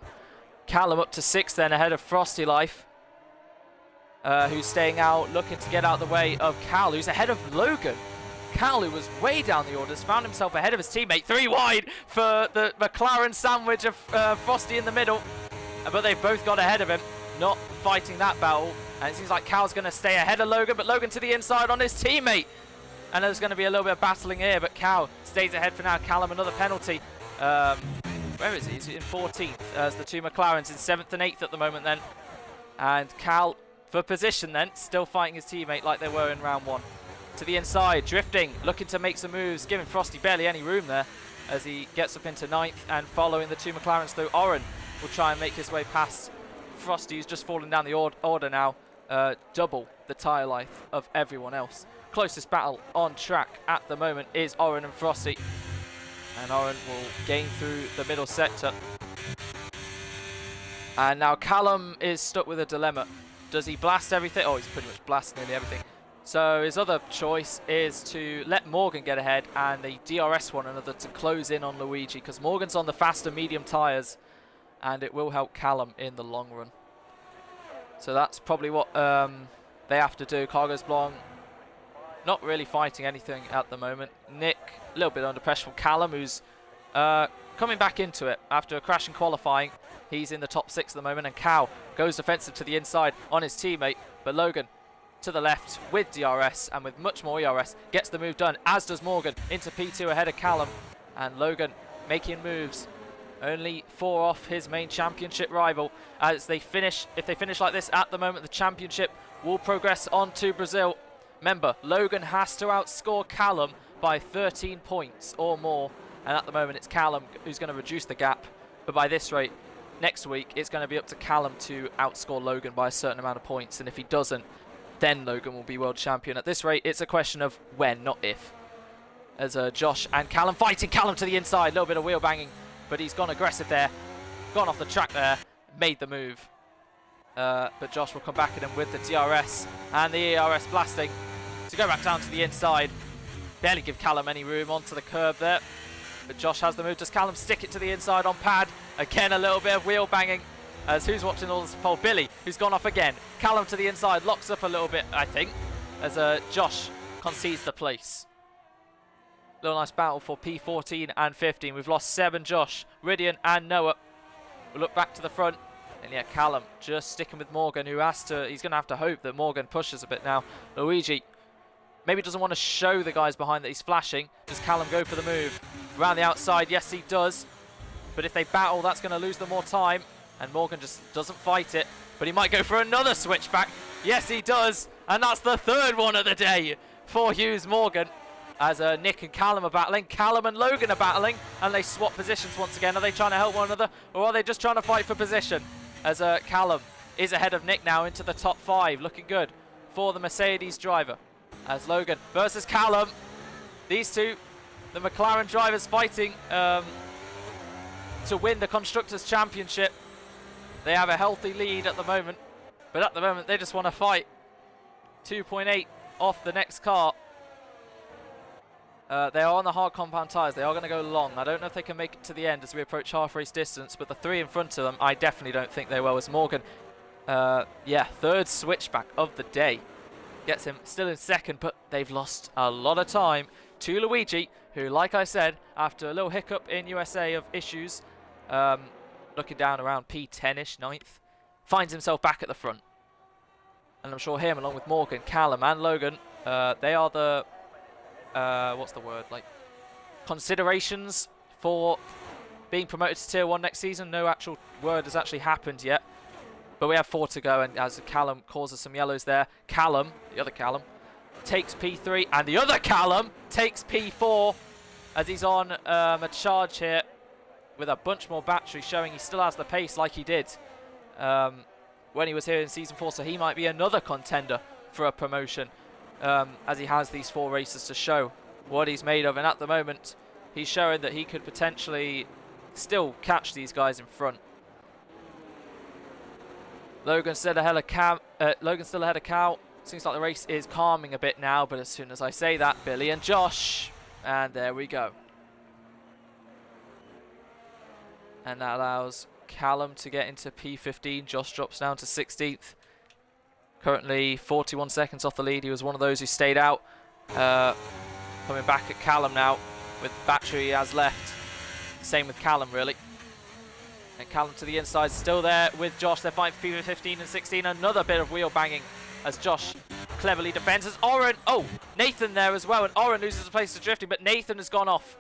Callum up to 6th then, ahead of Frosty Life. who's staying out, looking to get out of the way of Cal, who's ahead of Logan. Cal, who was way down the orders, found himself ahead of his teammate. 3 wide for the McLaren sandwich of Frosty in the middle. But they've both got ahead of him, not fighting that battle. And it seems like Cal's going to stay ahead of Logan, but Logan to the inside on his teammate. And there's going to be a little bit of battling here, but Cal stays ahead for now. Callum, another penalty. Where is he? He's in 14th as the two McLarens in 7th and 8th at the moment then. And Cal for position then, still fighting his teammate like they were in round 1. To the inside, drifting, looking to make some moves, giving Frosty barely any room there as he gets up into 9th and following the two McLarens through. Oren will try and make his way past Frosty, who's just fallen down the order now. Double the tyre life of everyone else. Closest battle on track at the moment is Oren and Frosty. And Oren will gain through the middle sector. And now Callum is stuck with a dilemma. Does he blast everything? Oh, he's pretty much blasted nearly everything. So his other choice is to let Morgan get ahead and they DRS one another to close in on Luigi, because Morgan's on the faster medium tyres and it will help Callum in the long run. So that's probably what they have to do. Cargos Blanc not really fighting anything at the moment. Nick, a little bit under pressure from Callum, who's coming back into it after a crash in qualifying. He's in the top 6 at the moment, and Cal goes defensive to the inside on his teammate, but Logan to the left with DRS and with much more ERS gets the move done, as does Morgan into P2 ahead of Callum. And Logan making moves, only 4 off his main championship rival. As they finish, if they finish like this at the moment, the championship will progress on to Brazil. Remember, Logan has to outscore Callum by 13 points or more, and at the moment it's Callum who's going to reduce the gap. But by this rate, next week it's going to be up to Callum to outscore Logan by a certain amount of points, and if he doesn't, then Logan will be world champion. At this rate, it's a question of when, not if. As Josh and Callum fighting, Callum to the inside, a little bit of wheel banging, but he's gone aggressive there, gone off the track there, made the move. But Josh will come back at him with the DRS and the ERS blasting to go back down to the inside. Barely give Callum any room onto the curb there, but Josh has the move. Does Callum stick it to the inside on pad? Again, a little bit of wheel banging. As who's watching all this pole? Billy, who's gone off again. Callum to the inside, locks up a little bit, I think, as Josh concedes the place. Little nice battle for P14 and 15. We've lost 7 Josh, Ridian and Noah. We'll look back to the front. And yeah, Callum just sticking with Morgan, who has to, he's going to have to hope that Morgan pushes a bit now. Luigi maybe doesn't want to show the guys behind that he's flashing. Does Callum go for the move? Around the outside, yes he does. But if they battle, that's going to lose them more time. And Morgan just doesn't fight it. But he might go for another switchback. Yes, he does. And that's the 3rd one of the day for Hughes Morgan. As Nick and Callum are battling. Callum and Logan are battling. And they swap positions once again. Are they trying to help one another? Or are they just trying to fight for position? As Callum is ahead of Nick now into the top 5. Looking good for the Mercedes driver. As Logan versus Callum. These two, the McLaren drivers, fighting to win the Constructors' Championship. They have a healthy lead at the moment, but at the moment they just want to fight. 2.8 off the next car. They are on the hard compound tyres. They are going to go long. I don't know if they can make it to the end as we approach half race distance, but the 3 in front of them, I definitely don't think they will. As Morgan, yeah, 3rd switchback of the day. Gets him still in 2nd, but they've lost a lot of time to Luigi, who, like I said, after a little hiccup in USA of issues, looking down around P10-ish, 9th, finds himself back at the front. And I'm sure him, along with Morgan, Callum and Logan, they are the, what's the word, like, considerations for being promoted to Tier 1 next season. No actual word has actually happened yet. But we have 4 to go, and as Callum causes some yellows there, Callum, the other Callum, takes P3, and the other Callum takes P4 as he's on a charge here with a bunch more battery, showing he still has the pace like he did when he was here in Season 4, so he might be another contender for a promotion as he has these 4 races to show what he's made of. And at the moment, he's showing that he could potentially still catch these guys in front. Logan's still ahead of Cal. Seems like the race is calming a bit now, but as soon as I say that, Billy and Josh, and there we go. And that allows Callum to get into P15. Josh drops down to 16th. Currently 41 seconds off the lead. He was one of those who stayed out. Coming back at Callum now with the battery he has left. Same with Callum, really. And Callum to the inside, still there with Josh. They're fighting for 15 and 16. Another bit of wheel banging as Josh cleverly defends. As Oren, oh, Nathan there as well. And Oren loses a place to drifting, but Nathan has gone off.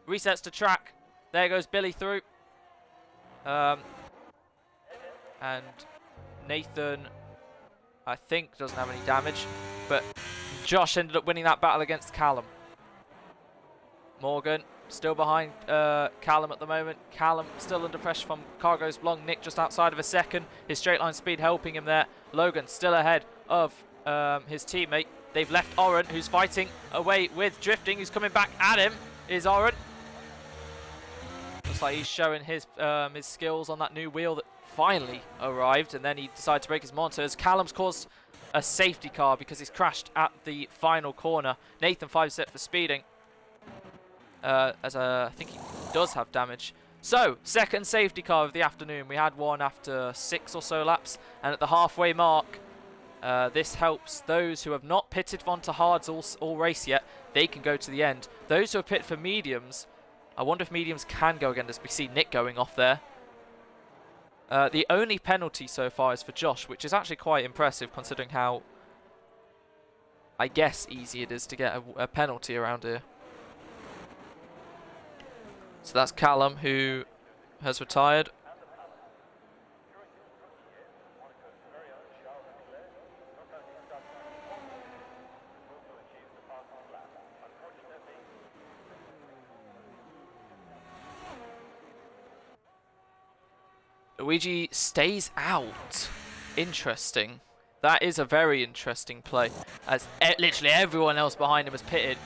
Resets to track. There goes Billy through. And Nathan, I think, doesn't have any damage. But Josh ended up winning that battle against Callum. Morgan still behind Callum at the moment. Callum still under pressure from Cargo's Blong. Nick just outside of a second. His straight line speed helping him there. Logan still ahead of his teammate. They've left Oren, who's fighting away with drifting. Who's coming back at him is Oren. Looks like he's showing his skills on that new wheel that finally arrived, and then he decided to break his monitor as Callum's caused a safety car because he's crashed at the final corner. Nathan 5 set for speeding. I think he does have damage. So, second safety car of the afternoon. We had one after 6 or so laps, and at the halfway mark, this helps those who have not pitted onto hards all race yet. They can go to the end. Those who have pitted for mediums, I wonder if mediums can go again, as we see Nick going off there. The only penalty so far is for Josh, which is actually quite impressive considering how, I guess, easy it is to get a penalty around here. So that's Callum, who has retired. Luigi stays out. Interesting. That is a very interesting play, as literally everyone else behind him has pitted.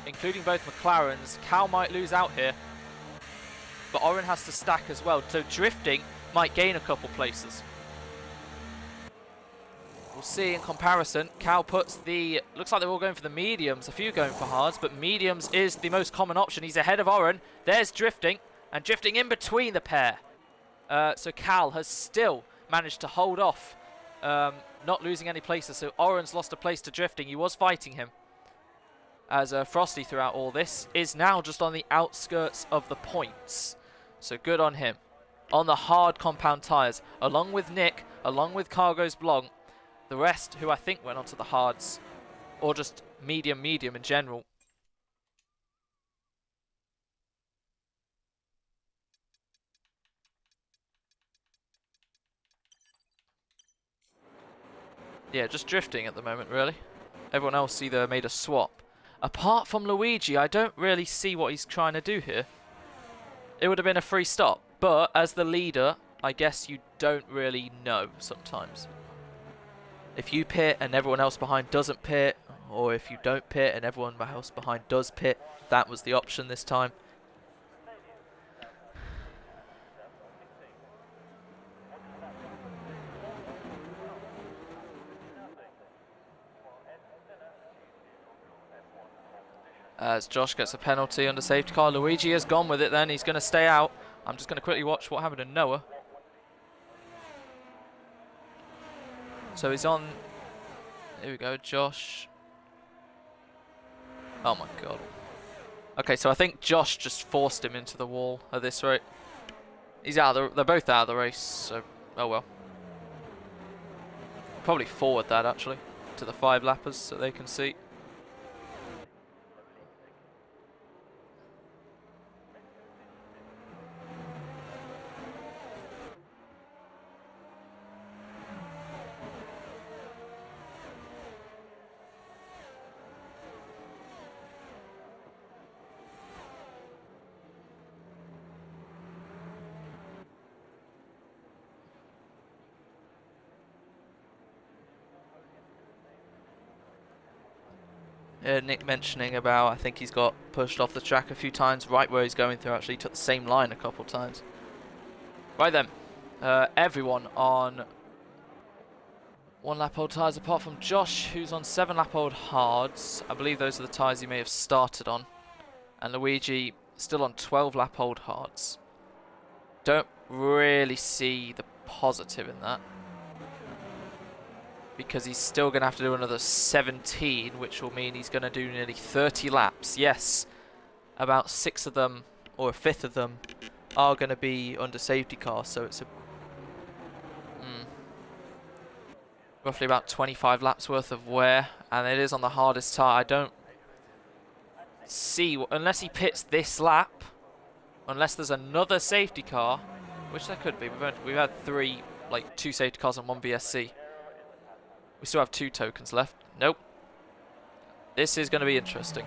Including both McLarens. Cal might lose out here, but Oren has to stack as well, so drifting might gain a couple places. We'll see in comparison. Cal puts the, looks like they're all going for the mediums, a few going for hards, but mediums is the most common option. He's ahead of Oren. There's drifting, and drifting in between the pair. So Cal has still managed to hold off, not losing any places, so Oren's lost a place to drifting. He was fighting him, as Frosty throughout all this is now just on the outskirts of the points. So good on him. On the hard compound tyres, along with Nick, along with Cargo's Blong, the rest who I think went onto the hards, or just medium in general. Yeah, just drifting at the moment, really. Everyone else either made a swap. Apart from Luigi, I don't really see what he's trying to do here. It would have been a free stop, but as the leader, I guess you don't really know sometimes. If you pit and everyone else behind doesn't pit, or if you don't pit and everyone else behind does pit, that was the option this time. As Josh gets a penalty under safety car. Luigi has gone with it then. He's going to stay out. I'm just going to quickly watch what happened to Noah. So he's on. Here we go, Josh. Oh my god. Okay, so I think Josh just forced him into the wall at this rate. He's out of the, they're both out of the race, so oh well. Probably forward that actually to the 5 lappers so they can see. Nick mentioning about, I think he's got pushed off the track a few times, right where he's going through. Actually, he took the same line a couple of times. Right then, everyone on 1 lap old tyres apart from Josh, who's on 7 lap old hards. I believe those are the tyres he may have started on. And Luigi still on 12 lap old hards. Don't really see the positive in that. because he's still going to have to do another 17, which will mean he's going to do nearly 30 laps. Yes, about 6 of them, or a fifth of them, are going to be under safety car, so it's a roughly about 25 laps worth of wear, and it is on the hardest tyre. I don't see, unless he pits this lap, unless there's another safety car, which there could be. We've had 3, like 2 safety cars and 1 VSC. We still have 2 tokens left. Nope. This is going to be interesting.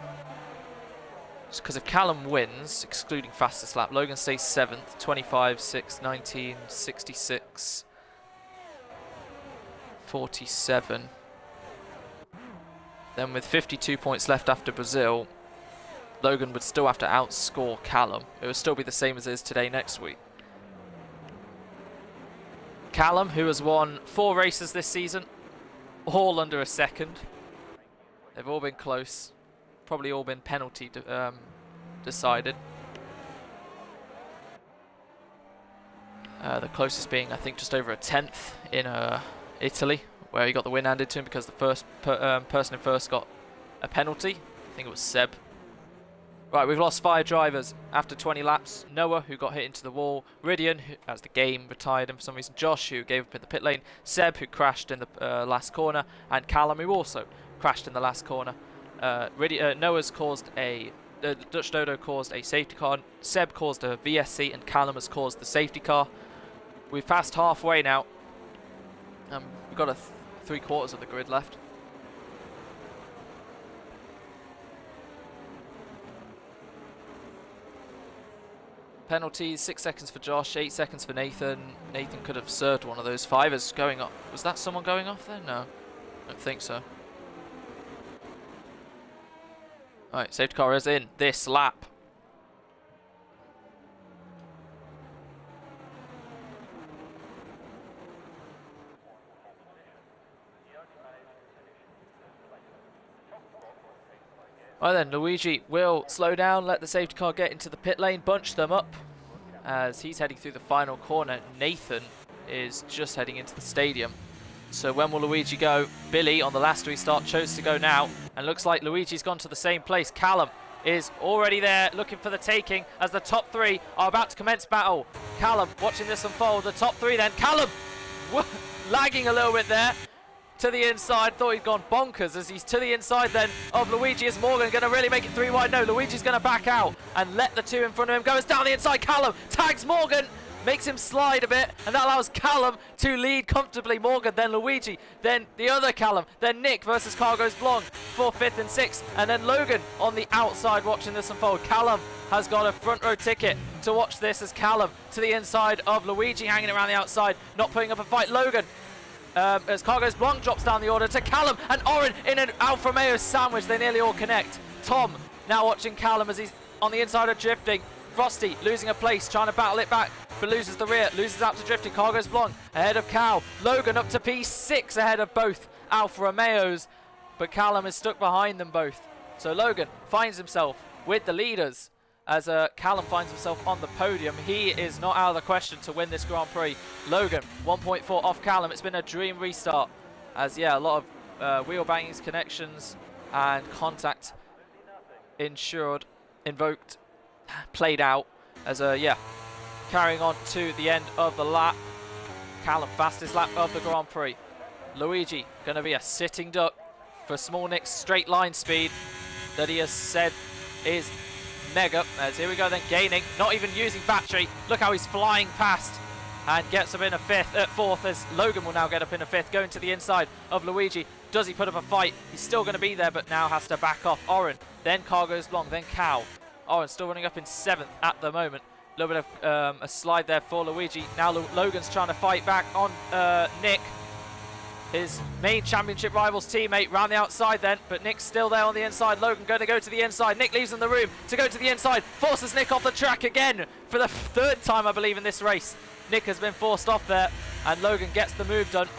Just because if Callum wins, excluding fastest lap, Logan stays 7th, 25, 6, 19, 66, 47. Then with 52 points left after Brazil, Logan would still have to outscore Callum. It would still be the same as it is today next week. Callum, who has won 4 races this season, all under a second. They've all been close. Probably all been penalty decided. The closest being, I think, just over a 10th in Italy, where he got the win handed to him because the first person in first got a penalty. I think it was Seb. Right, we've lost 5 drivers after 20 laps. Noah, who got hit into the wall. Rydian, who, as the game retired him for some reason. Josh, who gave up in the pit lane. Seb, who crashed in the last corner. And Callum, who also crashed in the last corner. Noah's caused a... Dutch Dodo caused a safety car. Seb caused a VSC, and Callum has caused the safety car. We've passed halfway now. We've got 3/4 of the grid left. Penalties, 6 seconds for Josh, 8 seconds for Nathan. Nathan could have served one of those. 5 is going off. Was that someone going off there? No, I don't think so. Alright, safety car is in this lap. Right then, Luigi will slow down, let the safety car get into the pit lane, bunch them up as he's heading through the final corner. Nathan is just heading into the stadium. So when will Luigi go? Billy on the last restart chose to go now, and looks like Luigi's gone to the same place. Callum is already there looking for the taking as the top 3 are about to commence battle. Callum watching this unfold, the top 3 then. Callum lagging a little bit there. To the inside, thought he'd gone bonkers as he's to the inside then of Luigi. Is Morgan going to really make it 3 wide? No, Luigi's going to back out and let the 2 in front of him. Goes down the inside, Callum tags Morgan, makes him slide a bit, and that allows Callum to lead comfortably. Morgan, then Luigi, then the other Callum, then Nick versus Cargos Blanc for 5th and 6th, and then Logan on the outside watching this unfold. Callum has got a front row ticket to watch this as Callum to the inside of Luigi, hanging around the outside, not putting up a fight. Logan, as Cargos Blanc drops down the order to Callum, and Oren in an Alfa Romeo sandwich. They nearly all connect. Tom now watching Callum as he's on the inside of drifting. Frosty losing a place, trying to battle it back, but loses the rear, loses out to drifting. Cargos Blanc ahead of Cal. Logan up to P6 ahead of both Alfa Romeos, but Callum is stuck behind them both. So Logan finds himself with the leaders as Callum finds himself on the podium. He is not out of the question to win this Grand Prix. Logan 1.4 off Callum. It's been a dream restart as, yeah, a lot of wheel bangings, connections and contact invoked, played out as yeah, carrying on to the end of the lap. Callum, fastest lap of the Grand Prix. Luigi going to be a sitting duck for Small Nick's straight line speed that he has said is mega. As here we go then, gaining, not even using battery. Look how he's flying past and gets up in a 4th as Logan will now get up in a 5th, going to the inside of Luigi. Does he put up a fight? He's still going to be there, but now has to back off. Oren, then Cargos Blanc, then Cal. Oren still running up in 7th at the moment. A little bit of a slide there for Luigi. Now Logan's trying to fight back on Nick, his main championship rival's teammate, round the outside then, but Nick's still there on the inside. Logan going to go to the inside. Nick leaves in the room to go to the inside, forces Nick off the track again for the 3rd time, I believe, in this race. Nick has been forced off there, and Logan gets the move done.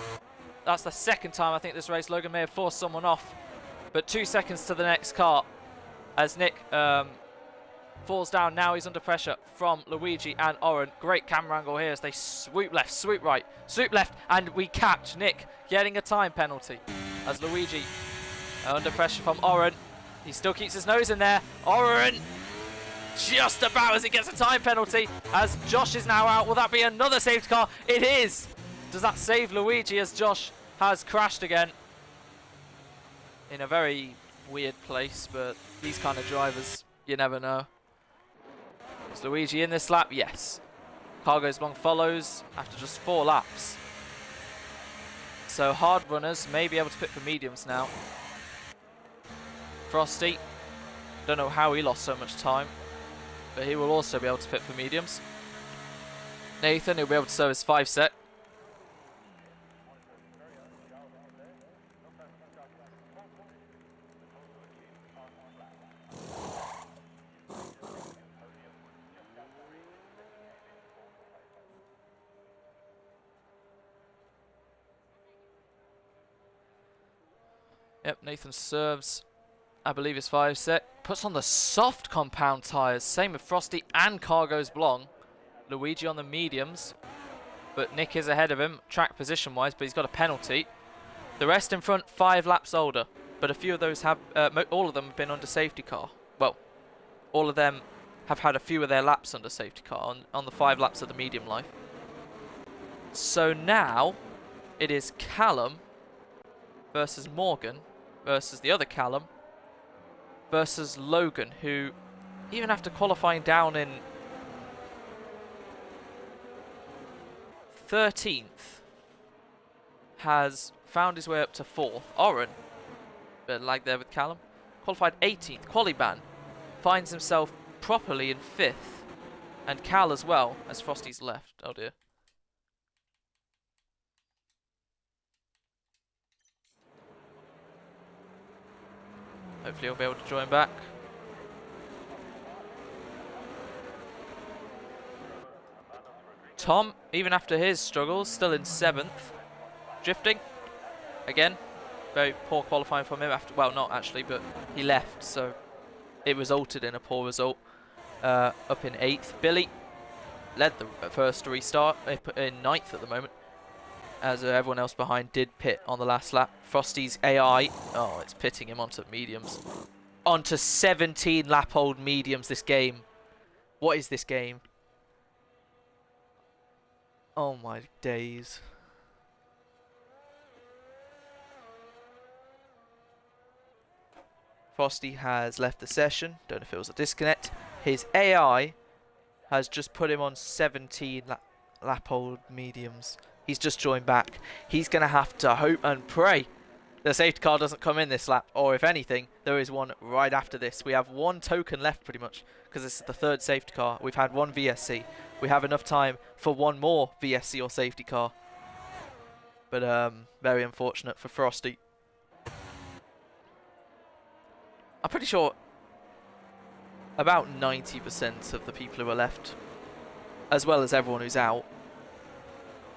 That's the 2nd time, I think, this race Logan may have forced someone off, but 2 seconds to the next car as Nick falls down. Now he's under pressure from Luigi and Oren. Great camera angle here as they swoop left, swoop right, swoop left, and we catch Nick getting a time penalty as Luigi under pressure from Oren. He still keeps his nose in there. Oren just about as he gets a time penalty as Josh is now out. Will that be another safety car? It is. Does that save Luigi as Josh has crashed again in a very weird place, but these kind of drivers, you never know. Is Luigi in this lap? Yes. Cargo's Long follows after just 4 laps. So hard runners may be able to pit for mediums now. Frosty, don't know how he lost so much time, but he will also be able to pit for mediums. Nathan, he'll be able to serve his 5 set. Yep, Nathan serves, I believe, his 5 set. Puts on the soft compound tyres. Same with Frosty and Cargo's Blong. Luigi on the mediums. But Nick is ahead of him, track position-wise, but he's got a penalty. The rest in front, 5 laps older. But a few of those have, all of them have been under safety car. Well, all of them have had a few of their laps under safety car on the 5 laps of the medium life. So now, it is Callum versus Morgan versus the other Callum versus Logan, who even after qualifying down in 13th has found his way up to 4th. Oren, bit like there with Callum, qualified 18th. Qualiban finds himself properly in 5th, and Cal as well as Frosty's left. Oh dear. Hopefully he'll be able to join back. Tom, even after his struggles, still in 7th. Drifting. Again, very poor qualifying from him after, well, not actually, but he left, so it resulted in a poor result. Up in 8th. Billy led the first restart, in 9th at the moment, as everyone else behind did pit on the last lap. Frosty's AI, oh, it's pitting him onto mediums. Onto 17 lap old mediums this game. What is this game? Oh my days. Frosty has left the session. Don't know if it was a disconnect. His AI has just put him on 17 lap old mediums. He's just joined back. He's going to have to hope and pray the safety car doesn't come in this lap, or if anything, there is one right after this. We have 1 token left pretty much, because this is the 3rd safety car. We've had 1 VSC. We have enough time for 1 more VSC or safety car. But very unfortunate for Frosty. I'm pretty sure about 90% of the people who are left, as well as everyone who's out,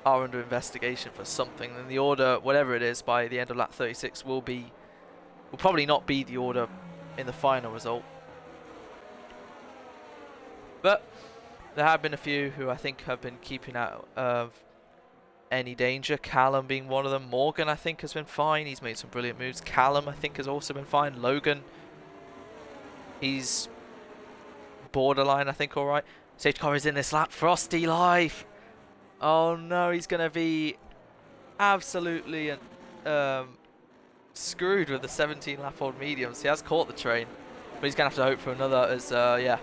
are under investigation for something. And the order, whatever it is, by the end of lap 36 will probably not be the order in the final result. But there have been a few who I think have been keeping out of any danger. Callum being one of them. Morgan, I think, has been fine. He's made some brilliant moves. Callum, I think, has also been fine. Logan, he's borderline, I think, all right. Safety car is in this lap. Frosty life. Oh no, he's going to be absolutely screwed with the 17 lap old mediums. He has caught the train, but he's going to have to hope for another as, yeah.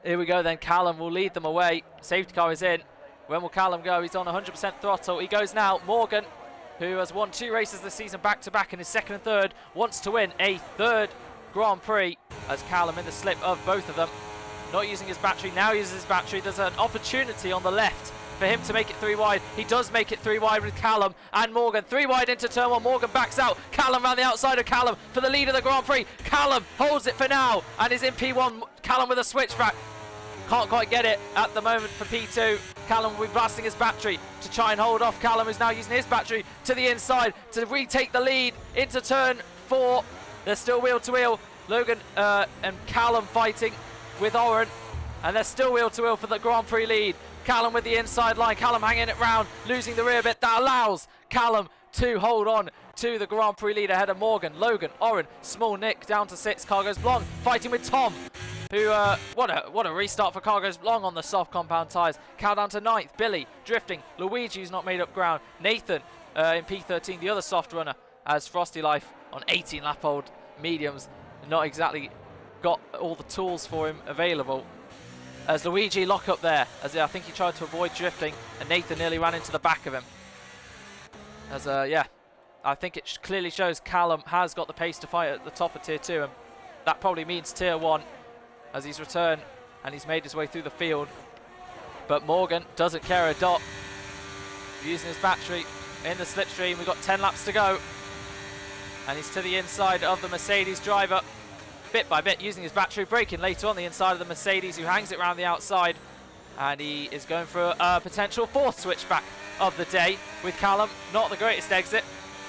Here we go then. Callum will lead them away. Safety car is in. When will Callum go? He's on 100% throttle. He goes now. Morgan, who has won 2 races this season back-to-back in his 2nd and 3rd, wants to win a 3rd Grand Prix as Callum in the slip of both of them. Not using his battery, now uses his battery. There's an opportunity on the left for him to make it 3 wide. He does make it 3 wide with Callum and Morgan. 3 wide into turn 1. Morgan backs out. Callum around the outside of Callum for the lead of the Grand Prix. Callum holds it for now and is in P1. Callum with a switchback. Can't quite get it at the moment for P2. Callum will be blasting his battery to try and hold off Callum, who's now using his battery to the inside to retake the lead into turn 4. They're still wheel to wheel. Logan and Callum fighting. with Oren, and they're still wheel to wheel for the Grand Prix lead. Callum with the inside line, Callum hanging it round, losing the rear bit. That allows Callum to hold on to the Grand Prix lead ahead of Morgan, Logan, Oren, Small Nick down to 6, Cargo's Blong fighting with Tom, who, what a restart for Cargo's Blong on the soft compound tyres. Cal down to 9th, Billy drifting, Luigi's not made up ground, Nathan in P13, the other soft runner, as Frosty Life on 18 lap old mediums, not exactly got all the tools for him available. As Luigi lock up there, as I think he tried to avoid drifting, and Nathan nearly ran into the back of him. As yeah, I think it clearly shows Callum has got the pace to fight at the top of Tier 2, and that probably means Tier 1 as he's returned and he's made his way through the field. But Morgan doesn't care a dot, using his battery in the slipstream. We've got 10 laps to go, and he's to the inside of the Mercedes driver, bit by bit, using his battery, braking later on the inside of the Mercedes, who hangs it around the outside, and he is going for a potential 4th switchback of the day with Callum. Not the greatest exit,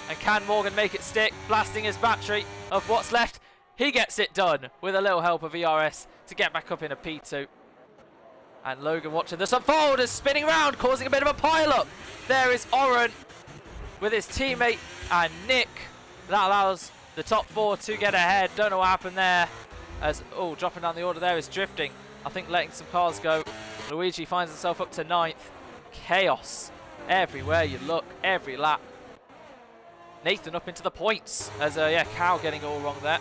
and can Morgan make it stick, blasting his battery of what's left? He gets it done with a little help of ERS to get back up in a P2. And Logan watching this unfold is spinning around, causing a bit of a pile-up. There is Oren with his teammate and Nick. That allows the top 4 to get ahead. Don't know what happened there. As, oh, dropping down the order there is drifting. I think letting some cars go. Luigi finds himself up to 9th. Chaos everywhere you look, every lap. Nathan up into the points as, yeah, Cal getting all wrong there.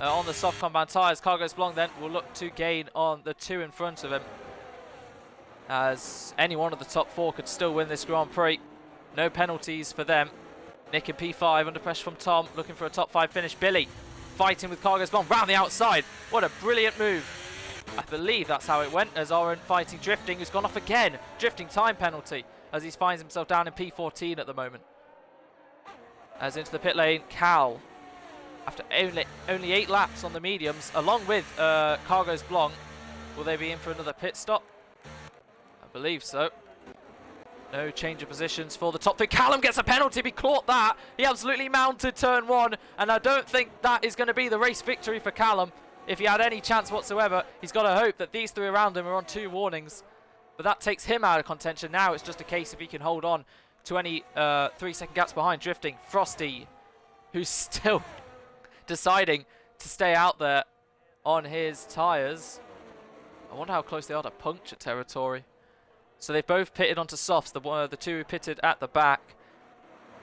On the soft compound tyres, Cargo's Blong then will look to gain on the 2 in front of him, as any one of the top 4 could still win this Grand Prix. No penalties for them. Nick in P5 under pressure from Tom, looking for a top 5 finish. Billy fighting with Cargo's Blong round the outside. What a brilliant move. I believe that's how it went, as Oren fighting drifting, who's gone off again. Drifting time penalty as he finds himself down in P14 at the moment. As into the pit lane, Cal, after only 8 laps on the mediums, along with Cargo's Blong. Will they be in for another pit stop? I believe so. No change of positions for the top 3. Callum gets a penalty. He caught that. He absolutely mounted turn 1, and I don't think that is going to be the race victory for Callum. If he had any chance whatsoever, he's got to hope that these 3 around him are on 2 warnings. But that takes him out of contention. Now it's just a case if he can hold on to any 3-second gaps behind. Drifting, Frosty, who's still deciding to stay out there on his tyres. I wonder how close they are to puncture territory. So they've both pitted onto softs, the 2 who pitted at the back.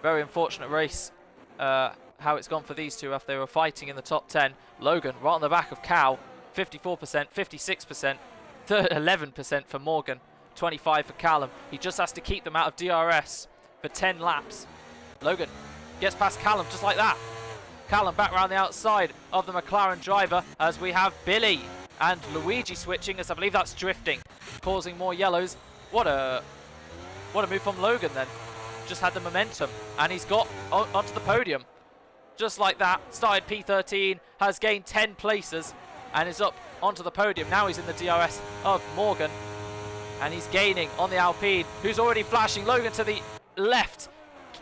Very unfortunate race, how it's gone for these 2 after they were fighting in the top 10. Logan right on the back of Cal, 54%, 56%, 11% for Morgan, 25 for Callum. He just has to keep them out of DRS for 10 laps. Logan gets past Callum just like that. Callum back around the outside of the McLaren driver, as we have Billy and Luigi switching, as I believe that's drifting, causing more yellows. What a move from Logan then. Just had the momentum, and he's got onto the podium. Just like that, started P13, has gained 10 places, and is up onto the podium. Now he's in the DRS of Morgan, and he's gaining on the Alpine, who's already flashing. Logan to the left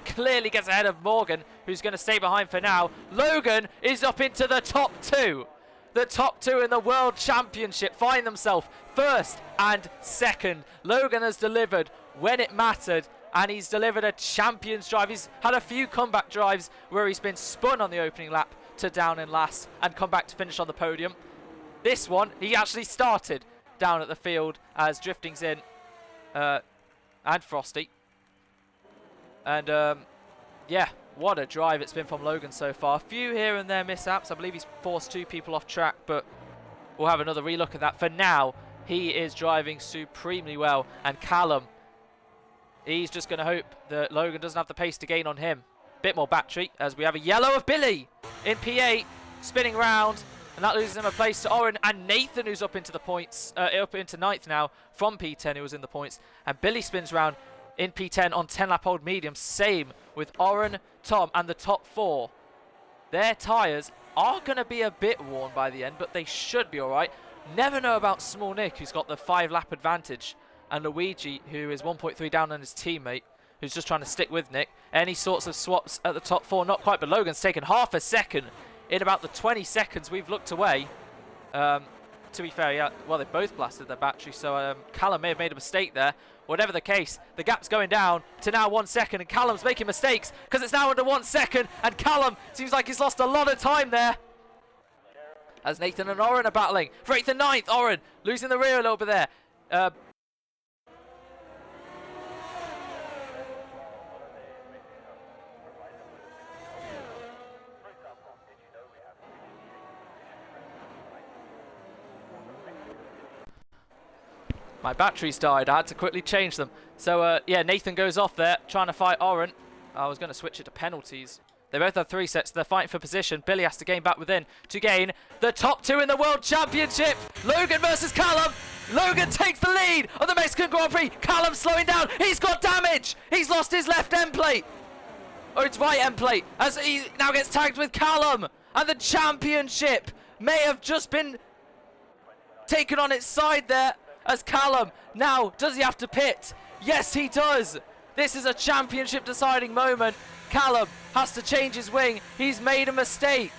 clearly gets ahead of Morgan, who's going to stay behind for now. Logan is up into the top 2. The top 2 in the World Championship find themselves 1st and 2nd. Logan has delivered when it mattered, and he's delivered a champion's drive. He's had a few comeback drives where he's been spun on the opening lap to down in last and come back to finish on the podium. This one, he actually started down at the field as drifting's in, and Frosty. And yeah, what a drive it's been from Logan so far. A few here and there mishaps. I believe he's forced 2 people off track, but we'll have another relook at that. For now, he is driving supremely well, and Callum, he's just going to hope that Logan doesn't have the pace to gain on him. Bit more battery, as we have a yellow of Billy in P8, spinning round, and that loses him a place to Oren and Nathan, who's up into the points, up into 9th now from P10, who was in the points. And Billy spins round in P10 on 10-lap old medium. Same with Oren, Tom, and the top 4. Their tyres are going to be a bit worn by the end, but they should be all right. Never know about Small Nick, who's got the 5-lap advantage, and Luigi, who is 1.3 down on his teammate, who's just trying to stick with Nick. Any sorts of swaps at the top 4, not quite, but Logan's taken half a second in about the 20 seconds we've looked away. to be fair, yeah, well, they both blasted their battery, so Callum may have made a mistake there. Whatever the case, the gap's going down to now 1 second, and Callum's making mistakes because it's now under 1 second, and Callum seems like he's lost a lot of time there. As Nathan and Oren are battling for 8th and 9th. Oren losing the rear a little bit there. My batteries died. I had to quickly change them. So, yeah, Nathan goes off there trying to fight Oren. I was going to switch it to penalties. They both have 3 sets. They're fighting for position. Billy has to gain back within to gain the top 2 in the World Championship. Logan versus Callum. Logan takes the lead of the Mexican Grand Prix. Callum slowing down. He's got damage. He's lost his left end plate. Or its right end plate. As he now gets tagged with Callum. And the championship may have just been taken on its side there. As Callum now, does he have to pit? Yes, he does. This is a championship deciding moment. Callum has to change his wing. He's made a mistake.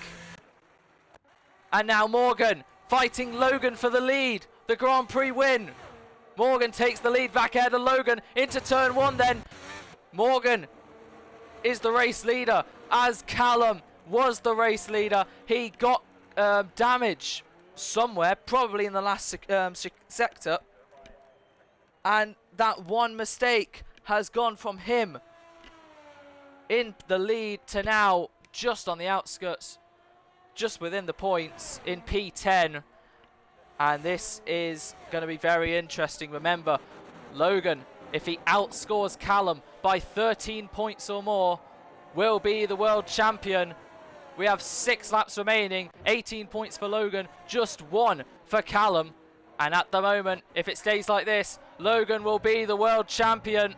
And now Morgan fighting Logan for the lead. The Grand Prix win. Morgan takes the lead back ahead of Logan into turn 1 then. Morgan is the race leader as Callum was the race leader. He got damage somewhere, probably in the last sector. And that one mistake has gone from him in the lead to now just on the outskirts, just within the points in P10. And this is going to be very interesting. Remember, Logan, if he outscores Callum by 13 points or more, will be the world champion. We have 6 laps remaining, 18 points for Logan, just 1 for Callum. And at the moment, if it stays like this, Logan will be the world champion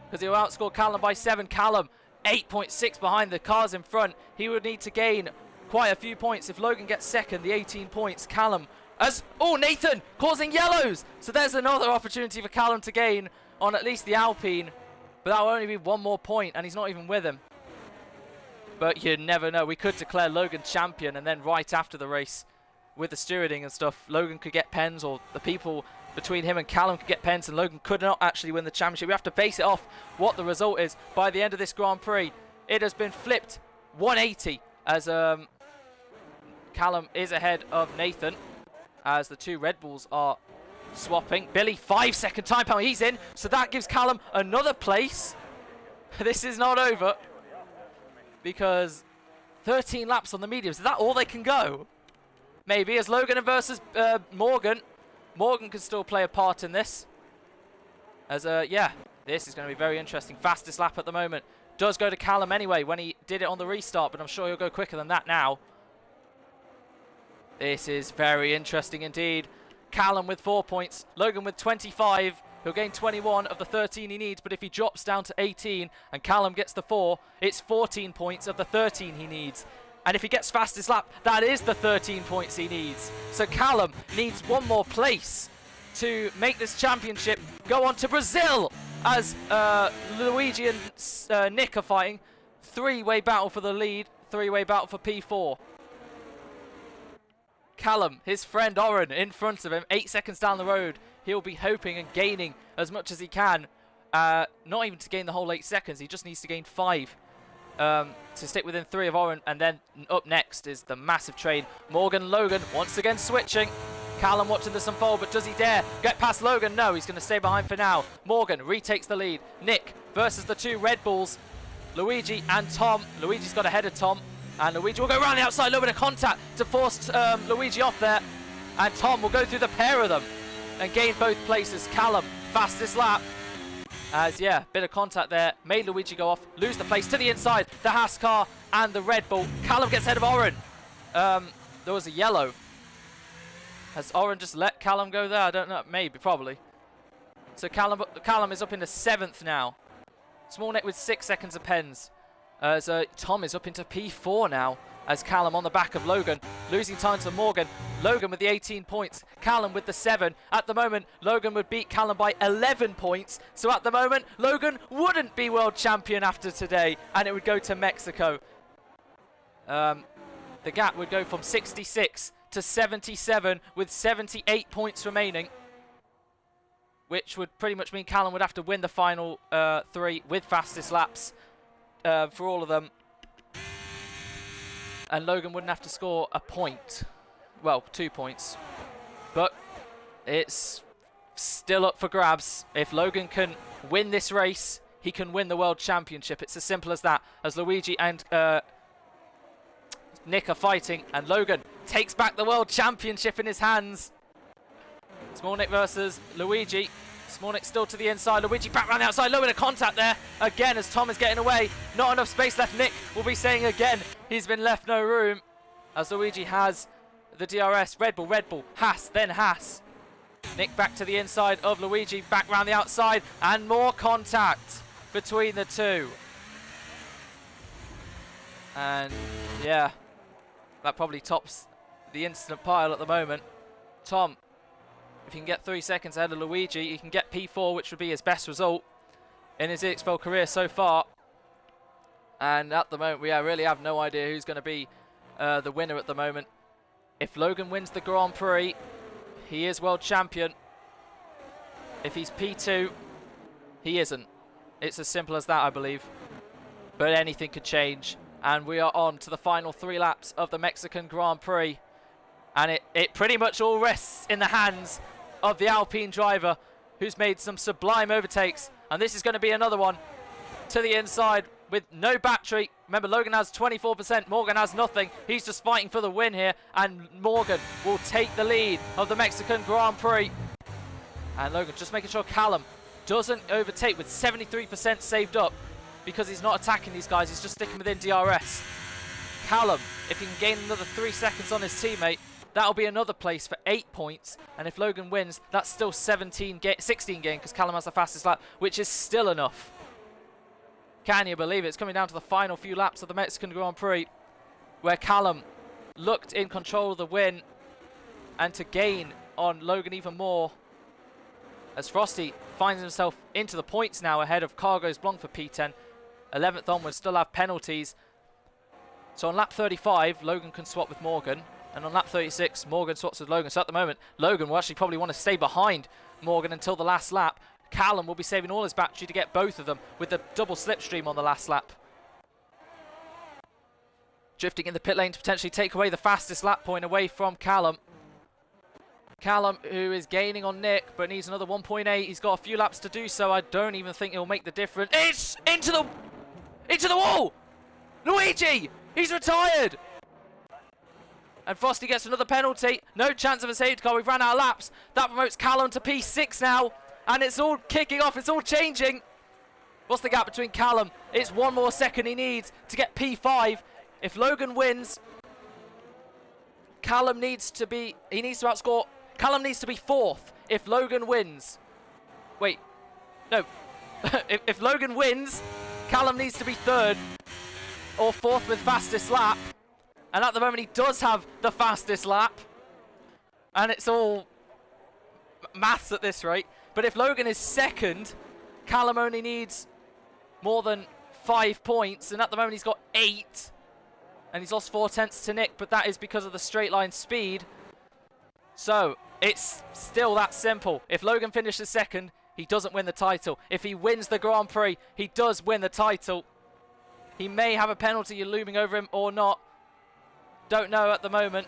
because he'll outscore Callum by 7. Callum 8.6 behind the cars in front. He would need to gain quite a few points. If Logan gets second, the 18 points, Callum oh, Nathan causing yellows. So there's another opportunity for Callum to gain on at least the Alpine. But that will only be 1 more point, and he's not even with him. But you never know. We could declare Logan champion, and then right after the race, with the stewarding and stuff, Logan could get pens, or the people between him and Callum could get pens, and Logan could not actually win the championship. We have to base it off what the result is by the end of this Grand Prix. It has been flipped 180 as Callum is ahead of Nathan as the 2 Red Bulls are swapping. Billy, 5-second time penalty. He's in, so that gives Callum another place. This is not over because 13 laps on the mediums. Is that all they can go? Maybe as Logan versus Morgan. Morgan can still play a part in this. As, yeah, this is going to be very interesting. Fastest lap at the moment does go to Callum anyway when he did it on the restart, but I'm sure he'll go quicker than that now. This is very interesting indeed. Callum with 4 points. Logan with 25. He'll gain 21 of the 13 he needs, but if he drops down to 18 and Callum gets the 4, it's 14 points of the 13 he needs. And if he gets fastest lap, that is the 13 points he needs. So Callum needs 1 more place to make this championship go on to Brazil as Luigi and Nick are fighting. 3-way battle for the lead, 3-way battle for P4. Callum, his friend Oren, in front of him, 8 seconds down the road. He'll be hoping and gaining as much as he can. Not even to gain the whole 8 seconds, he just needs to gain 5. To stick within 3 of Oren, and then up next is the massive train. Morgan, Logan, once again switching. Callum watching this unfold, but does he dare get past Logan? No, he's going to stay behind for now. Morgan retakes the lead. Nick versus the 2 Red Bulls, Luigi and Tom. Luigi's got ahead of Tom, and Luigi will go around the outside. A little bit of contact to force Luigi off there, and Tom will go through the pair of them and gain both places. Callum, fastest lap. As, yeah, bit of contact there. Made Luigi go off, lose the place to the inside. The Haas car and the Red Bull. Callum gets ahead of Oren. There was a yellow. Has Oren just let Callum go there? I don't know. Maybe, probably. So Callum is up into 7th now. Small Nick with 6 seconds of pens. As Tom is up into P4 now. As Callum on the back of Logan, losing time to Morgan. Logan with the 18 points, Callum with the 7. At the moment, Logan would beat Callum by 11 points. So at the moment, Logan wouldn't be world champion after today, and it would go to Mexico. The gap would go from 66 to 77 with 78 points remaining, which would pretty much mean Callum would have to win the final 3 with fastest laps for all of them. And Logan wouldn't have to score a point. Well, 2 points. But it's still up for grabs. If Logan can win this race, he can win the World Championship. It's as simple as that. As Luigi and Nick are fighting, and Logan takes back the World Championship in his hands. Smolnik versus Luigi. Smolnik still to the inside. Luigi back around the outside. Low bit of contact there. Again, as Tom is getting away. Not enough space left. Nick will be saying again, he's been left no room. As Luigi has the DRS. Red Bull, Haas, then Haas. Nick back to the inside of Luigi. Back around the outside. And more contact between the two. And yeah, that probably tops the instant pile at the moment. Tom, if he can get 3 seconds ahead of Luigi, he can get P4, which would be his best result in his EXFL career so far. And at the moment, we really have no idea who's going to be the winner at the moment. If Logan wins the Grand Prix, he is world champion. If he's P2, he isn't. It's as simple as that, I believe. But anything could change. And we are on to the final 3 laps of the Mexican Grand Prix. And it pretty much all rests in the hands of the Alpine driver, who's made some sublime overtakes. And this is going to be another one to the inside with no battery. Remember, Logan has 24%, Morgan has nothing. He's just fighting for the win here. And Morgan will take the lead of the Mexican Grand Prix. And Logan just making sure Callum doesn't overtake with 73% saved up, because he's not attacking these guys, he's just sticking within DRS. Callum, if he can gain another 3 seconds on his teammate, that'll be another place for 8 points. And if Logan wins, that's still 16 gain, because Callum has the fastest lap, which is still enough. Can you believe it? It's coming down to the final few laps of the Mexican Grand Prix, where Callum looked in control of the win and to gain on Logan even more, as Frosty finds himself into the points now ahead of Cargos Blanc for P10. 11th onwards, still have penalties. So on lap 35, Logan can swap with Morgan. And on lap 36, Morgan swaps with Logan. So at the moment, Logan will actually probably want to stay behind Morgan until the last lap. Callum will be saving all his battery to get both of them with the double slipstream on the last lap. Drifting in the pit lane to potentially take away the fastest lap point away from Callum. Callum, who is gaining on Nick, but needs another 1.8. He's got a few laps to do so. I don't even think he'll make the difference. It's into the wall! Luigi! He's retired! And Frosty gets another penalty. No chance of a safety car. We've ran out of laps. That promotes Callum to P6 now. And it's all kicking off. It's all changing. What's the gap between Callum? It's 1 more second he needs to get P5. If Logan wins, Callum needs to outscore. Callum needs to be 4th if Logan wins. Wait, no. if Logan wins, Callum needs to be 3rd or 4th with fastest lap. And at the moment, he does have the fastest lap. And it's all maths at this rate. But if Logan is 2nd, Callum only needs more than 5 points. And at the moment, he's got 8. And he's lost 4/10 to Nick, but that is because of the straight line speed. So it's still that simple. If Logan finishes 2nd, he doesn't win the title. If he wins the Grand Prix, he does win the title. He may have a penalty looming over him or not. Don't know at the moment.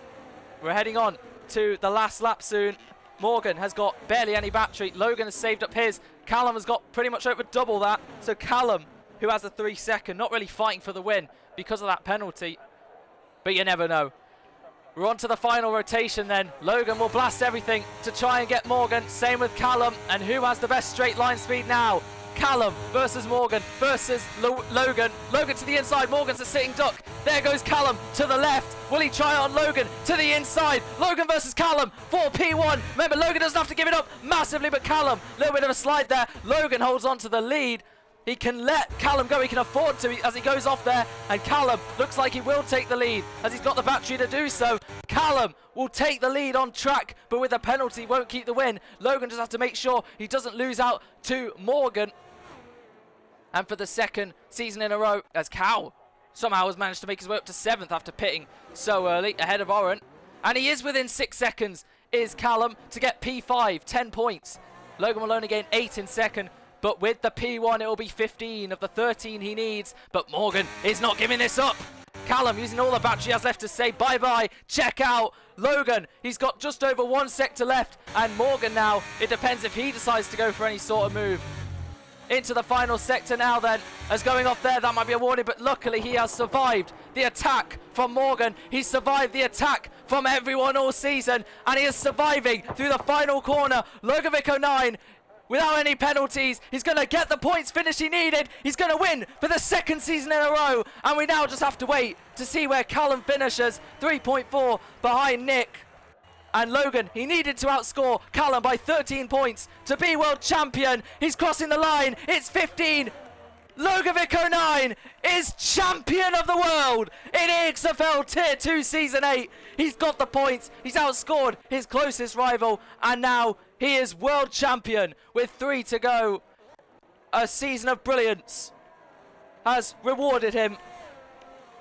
We're heading on to the last lap soon. Morgan has got barely any battery. Logan has saved up his. Callum has got pretty much over double that. So Callum, who has a 3 second, not really fighting for the win because of that penalty. But you never know. We're on to the final rotation then. Logan will blast everything to try and get Morgan. Same with Callum. And who has the best straight line speed now? Callum versus Morgan versus Logan. Logan to the inside. Morgan's a sitting duck. There goes Callum to the left. Will he try on Logan to the inside? Logan versus Callum for P1. Remember, Logan doesn't have to give it up massively, but Callum, a little bit of a slide there. Logan holds on to the lead. He can let Callum go. He can afford to as he goes off there. And Callum looks like he will take the lead as he's got the battery to do so. Callum will take the lead on track, but with a penalty won't keep the win. Logan just has to make sure he doesn't lose out to Morgan. And for the 2nd season in a row, as Cal somehow has managed to make his way up to 7th after pitting so early, ahead of Oren. And he is within 6 seconds, is Callum, to get P5, 10 points. Logan will only gain 8 in second, but with the P1 it will be 15 of the 13 he needs. But Morgan is not giving this up. Callum using all the battery he has left to say bye-bye, check out. Logan, he's got just over 1 sector left, and Morgan now, it depends if he decides to go for any sort of move. Into the final sector now then, as going off there, that might be a warning, but luckily he has survived the attack from Morgan. He's survived the attack from everyone all season, and he is surviving through the final corner. Logovic 09, without any penalties, he's going to get the points finish he needed. He's going to win for the 2nd season in a row, and we now just have to wait to see where Callum finishes, 3.4 behind Nick. And Logan, he needed to outscore Callum by 13 points to be world champion. He's crossing the line. It's 15. Logovic 09 is champion of the world in EXFL Tier 2 Season 8. He's got the points. He's outscored his closest rival. And now he is world champion with 3 to go. A season of brilliance has rewarded him.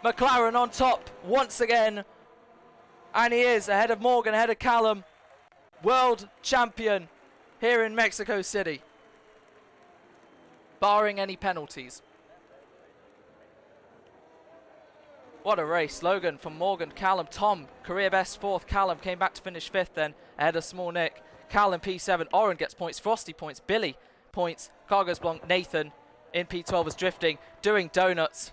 McLaren on top once again. And he is ahead of Morgan, ahead of Callum. World champion here in Mexico City. Barring any penalties. What a race. Logan from Morgan, Callum, Tom, career best 4th. Callum came back to finish 5th then, ahead of Small Nick. Callum P7, Oren gets points, Frosty points, Billy points, Cargos Blanc, Nathan in P12 was drifting, doing donuts.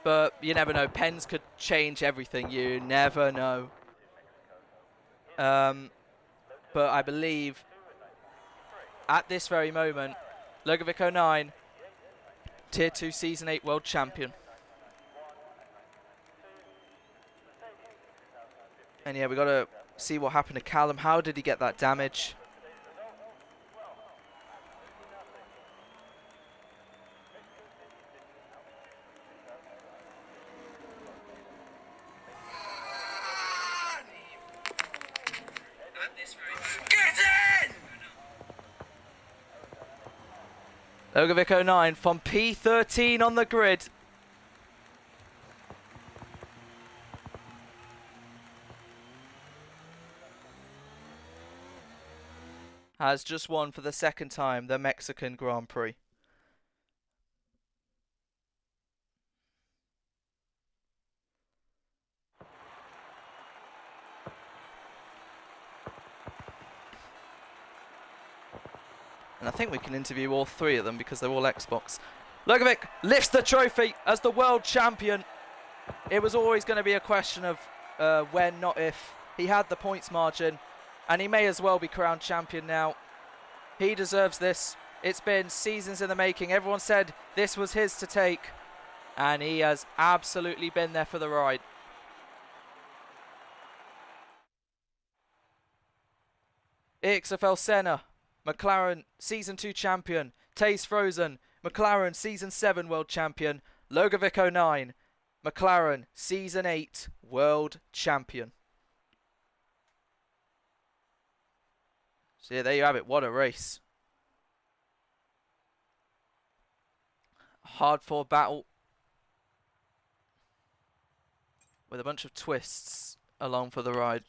But you never know. Pens could change everything. You never know. But I believe at this very moment, Logovic 09, Tier 2 Season 8 World Champion. And yeah, we got to see what happened to Callum. How did he get that damage? Logovic 09 from P13 on the grid. Has just won for the 2nd time the Mexican Grand Prix. And I think we can interview all 3 of them because they're all Xbox. Logovic lifts the trophy as the world champion. It was always going to be a question of when, not if. He had the points margin, and he may as well be crowned champion now. He deserves this. It's been seasons in the making. Everyone said this was his to take, and he has absolutely been there for the ride. EXFL Senna, McLaren Season 2 champion. Taze Frozen, McLaren Season 7 world champion. Logovic 09, McLaren Season 8 world champion. So yeah, there you have it. What a race. Hard-fought battle with a bunch of twists along for the ride.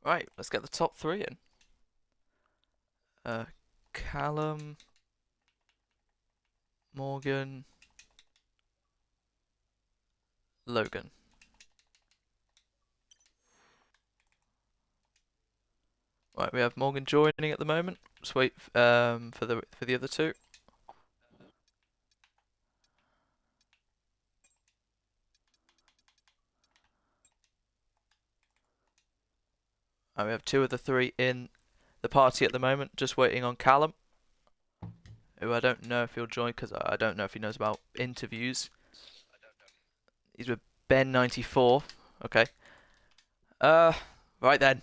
Right, let's get the top 3 in. Callum, Morgan, Logan. Right, we have Morgan joining at the moment. Just wait for the other 2. We have 2 of the 3 in the party at the moment, just waiting on Callum, who I don't know if he'll join because I don't know if he knows about interviews. He's with Ben94. Okay. Right then.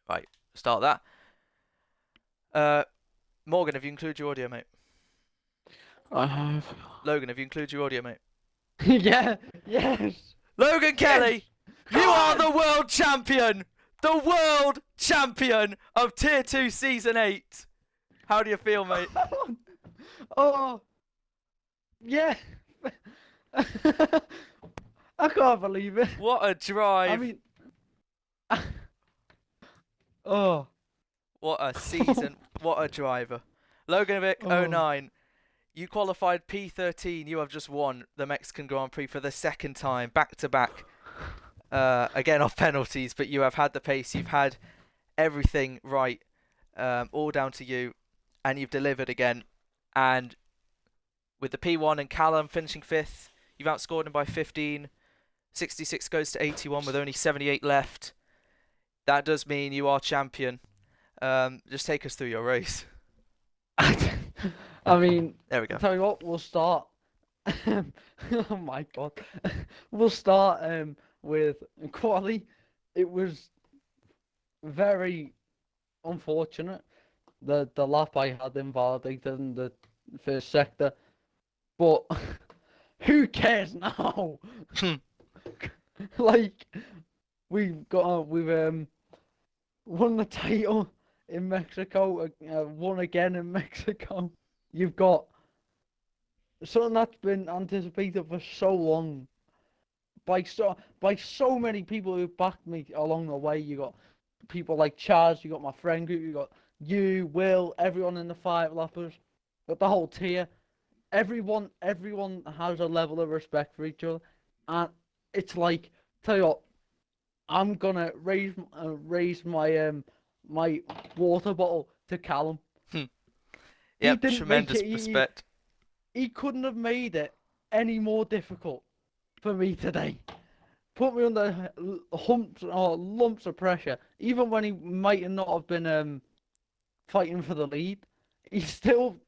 Right, start that. Morgan, have you included your audio, mate? I have. Logan, have you included your audio, mate? Yeah. Yes. Logan Kelly, Yes. you are the world champion! The world champion of Tier 2 Season 8. How do you feel, mate? Oh. Yeah. I can't believe it. What a drive. I mean. Oh. What a season. What a driver. Loganovic, Oh. 09. You qualified P13. You have just won the Mexican Grand Prix for the second time, back to back. Again, off penalties, but you have had the pace. You've had everything right. All down to you. And you've delivered again. And with the P1 and Callum finishing 5th, you've outscored him by 15. 66 goes to 81 with only 78 left. That does mean you are champion. Just take us through your race. I mean, There we go. tell you what, we'll start. Oh my god, we'll start with quali. It was very unfortunate that the lap I had invalidated in the first sector, but who cares now? Like we've won the title in Mexico, won again in Mexico. You've got something that's been anticipated for so long by so many people who backed me along the way. You got people like Chaz, you got my friend group, you got you, Will, everyone in the 5-lappers, got the whole tier. Everyone has a level of respect for each other, and it's like, tell you what, I'm gonna raise my my water bottle to Callum. Yep, didn't tremendous make it, respect. He couldn't have made it any more difficult for me today. Put me under humps or lumps of pressure. Even when he might not have been fighting for the lead, he still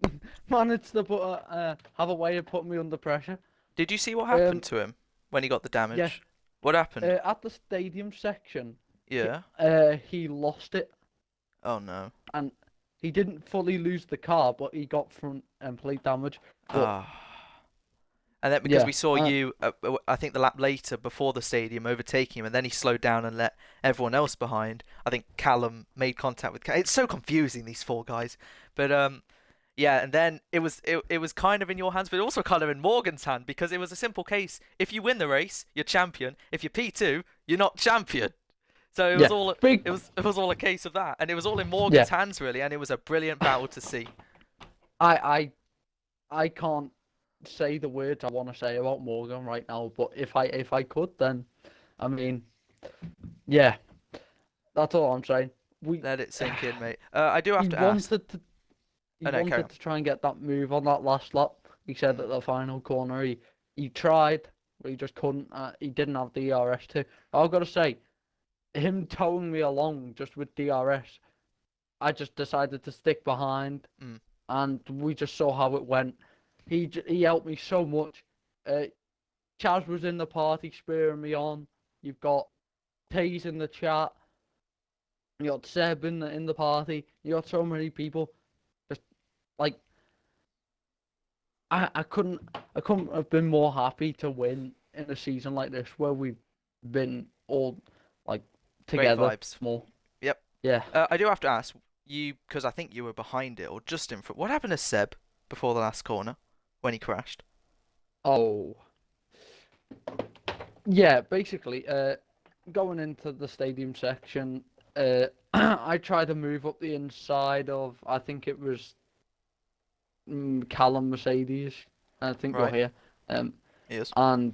managed to have a way of putting me under pressure. Did you see what happened to him when he got the damage? Yeah. What happened? At the stadium section, Yeah. he lost it, Oh no. and he didn't fully lose the car, but he got front and plate damage. But, And then because yeah, we saw you, I think the lap later before the stadium overtaking him, and then he slowed down and let everyone else behind. I think Callum made contact with. It's so confusing, these 4 guys, but yeah. And then it was kind of in your hands, but also kind of in Morgan's hand, because it was a simple case. If you win the race, you're champion. If you're P2, you're not champion. So it was all it was all a case of that, and it was all in Morgan's hands really, and it was a brilliant battle to see. I can't say the words I want to say about Morgan right now, but if I could, then I mean, yeah, that's all I'm saying. Let it sink in, mate. I do have to ask. He wanted to try and get that move on that last lap. He said at the final corner he tried, but he just couldn't. He didn't have DRS too. I've got to say, him towing me along just with DRS, I just decided to stick behind, and we just saw how it went. He helped me so much. Chaz was in the party spurring me on. You've got Taze in the chat. You got Seb in the party. You got so many people. Just like I couldn't have been more happy to win in a season like this where we've been all like together. Great vibes. More. Yep. Yeah. I do have to ask you, because I think you were behind it or just in front. What happened to Seb before the last corner when he crashed? Oh. Yeah, basically, going into the stadium section, I tried to move up the inside of, I think it was Callum Mercedes. I think you're here. Yes. And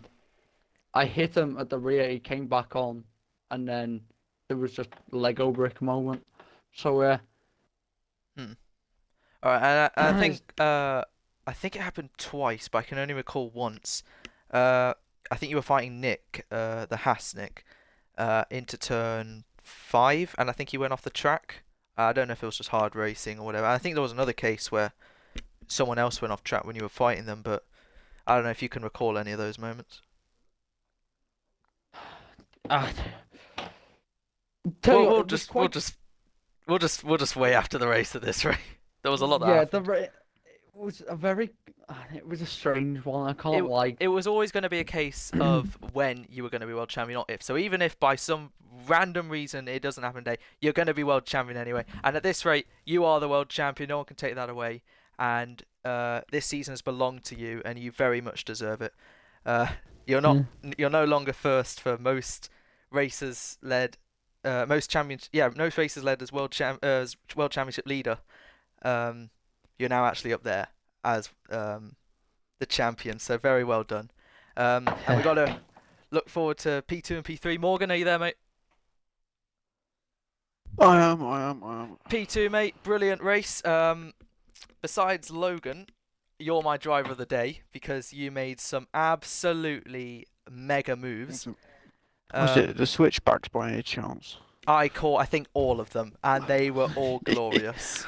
I hit him at the rear. He came back on, and then there was just Lego brick moment. So All right, and I think it happened twice, but I can only recall once. I think you were fighting Nick, the Haas Nick, into turn 5, and I think he went off the track. I don't know if it was just hard racing or whatever. I think there was another case where someone else went off track when you were fighting them, but I don't know if you can recall any of those moments. Ah, tell you We'll, what, we'll it was just quite. we'll just wait after the race of this, right? There was a lot that Yeah, happened. it was a very. It was a strange one. I It can't lie. it was always going to be a case of when you were going to be world champion, not if. So even if by some random reason it doesn't happen today, you're going to be world champion anyway. And at this rate, you are the world champion. No one can take that away. And this season has belonged to you, and you very much deserve it. Uh, you're not. Yeah. You're no longer first for most races led. Most races led as as world championship leader. You're now actually up there as the champion. So very well done. And we got to look forward to P2 and P3. Morgan, are you there, mate? I am. P2, mate, brilliant race. Besides Logan, you're my driver of the day because you made some absolutely mega moves. Was it the switchbacks by any chance? I caught, I think, all of them, and they were all glorious.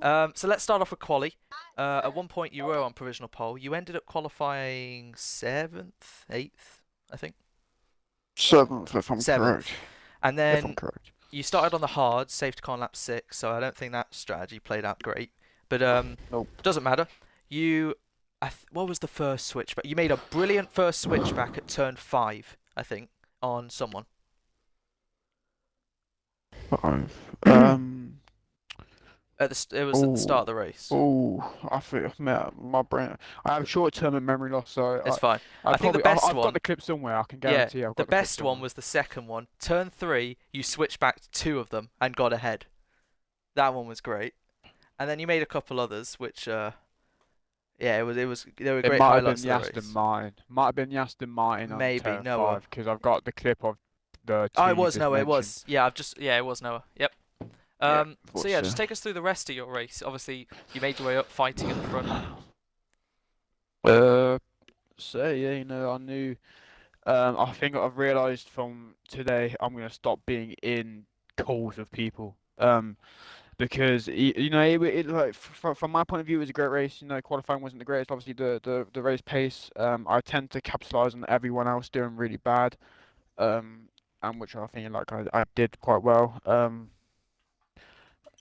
So let's start off with quali. At one point, you were on provisional pole. You ended up qualifying 7th, 8th, I think. 7th, if I'm 7th. correct. And If I'm then correct. you started on the hard, safety car on lap 6, so I don't think that strategy played out great. But Nope. doesn't matter. What was the first switchback? You made a brilliant first switchback at turn 5, I think, on someone. 5. It was at the start of the race. I feel my brain. I have short-term memory loss, so It's fine. I think the probably, best I've one. got the clip somewhere. I can Yeah, guarantee. I've got the the clip best one somewhere. was the second one. Turn 3, you switched back to 2 of them and got ahead. That one was great. And then you made a couple others, which they were It great might have been highlights of the Aston race. Martin. Might have been Aston Martin on Maybe turn Noah. 5 because I've got the clip of the. Oh, two it you was just Noah. It mentioned. was. Yeah, it was Noah. Yep. Yeah, So yeah, just take us through the rest of your race. Obviously, you made your way up, fighting at the front. So yeah, I knew. I think I've realised from today I'm gonna stop being in calls with people. Because it like from my point of view, it was a great race. Qualifying wasn't the greatest. Obviously, the race pace. I tend to capitalise on everyone else doing really bad. And which I think like I did quite well.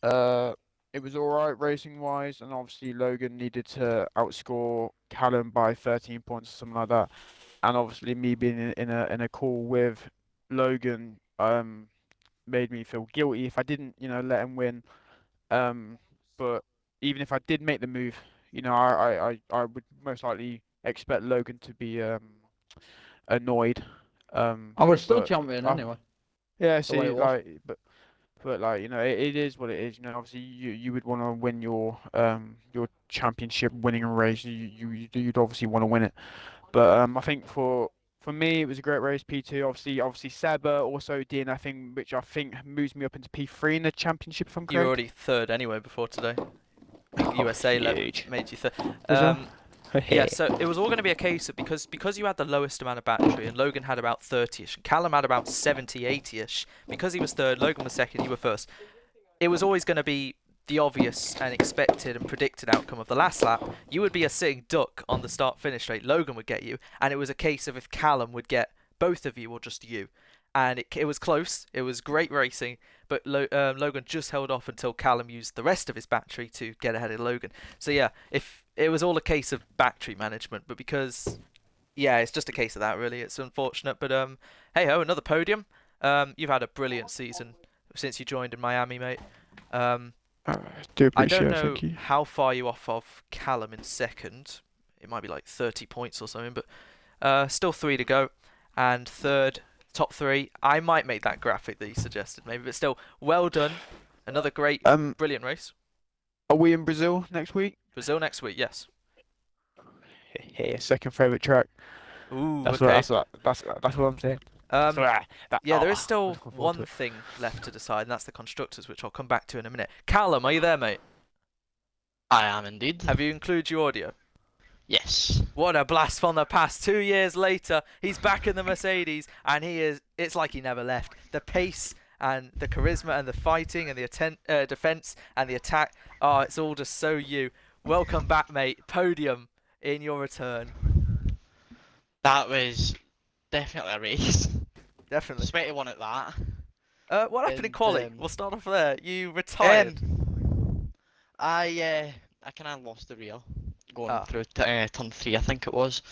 It was alright racing wise, and obviously Logan needed to outscore Callum by 13 points or something like that. And obviously me being in a call with Logan made me feel guilty if I didn't let him win. But even if I did make the move, I would most likely expect Logan to be annoyed. I was still But champion anyway. yeah, The way see, it was. like, but like it is what it is. Obviously you would want to win your championship winning race. You'd obviously want to win it. But I think for me it was a great race. P2 obviously Seba also DNFing, which I think moves me up into P3 in the championship if I'm You were correct. already third anyway before today. Oh, USA huge. made you third. Was that? Yeah, so it was all going to be a case of because you had the lowest amount of battery and Logan had about 30ish and Callum had about 70, 80ish. Because he was third, Logan was second, you were first. It was always going to be the obvious and expected and predicted outcome of the last lap. You would be a sitting duck on the start-finish straight. Logan would get you, and it was a case of if Callum would get both of you or just you. And it was close. It was great racing, but Logan just held off until Callum used the rest of his battery to get ahead of Logan. So yeah, if it was all a case of battery management, but because it's just a case of that really. It's unfortunate, but hey ho, another podium. You've had a brilliant season since you joined in Miami, mate. Do I appreciate don't it, know thank you. how far you off of Callum in second. It might be like 30 points or something, but still 3 to go. And third, top 3. I might make that graphic that you suggested, maybe, but still, well done. Another great, brilliant race. Are we in Brazil next week? Brazil next week, yes. Yeah, second favourite track. Ooh, That's okay. that's what I'm saying. There is still looking forward to one it. thing left to decide, and that's the constructors, which I'll come back to in a minute. Callum, are you there, mate? I am indeed. Have you included your audio? Yes. What a blast from the past. 2 years later, he's back in the Mercedes, and it's like he never left. The pace and the charisma and the fighting and the defense and the attack. Oh, it's all just so you. Welcome back, mate. Podium in your return. That was definitely a race. Definitely. Sweaty one at that. What happened in And, quali? We'll start off there. You retired. I kind of lost the reel going Ah. through turn 3, I think it was.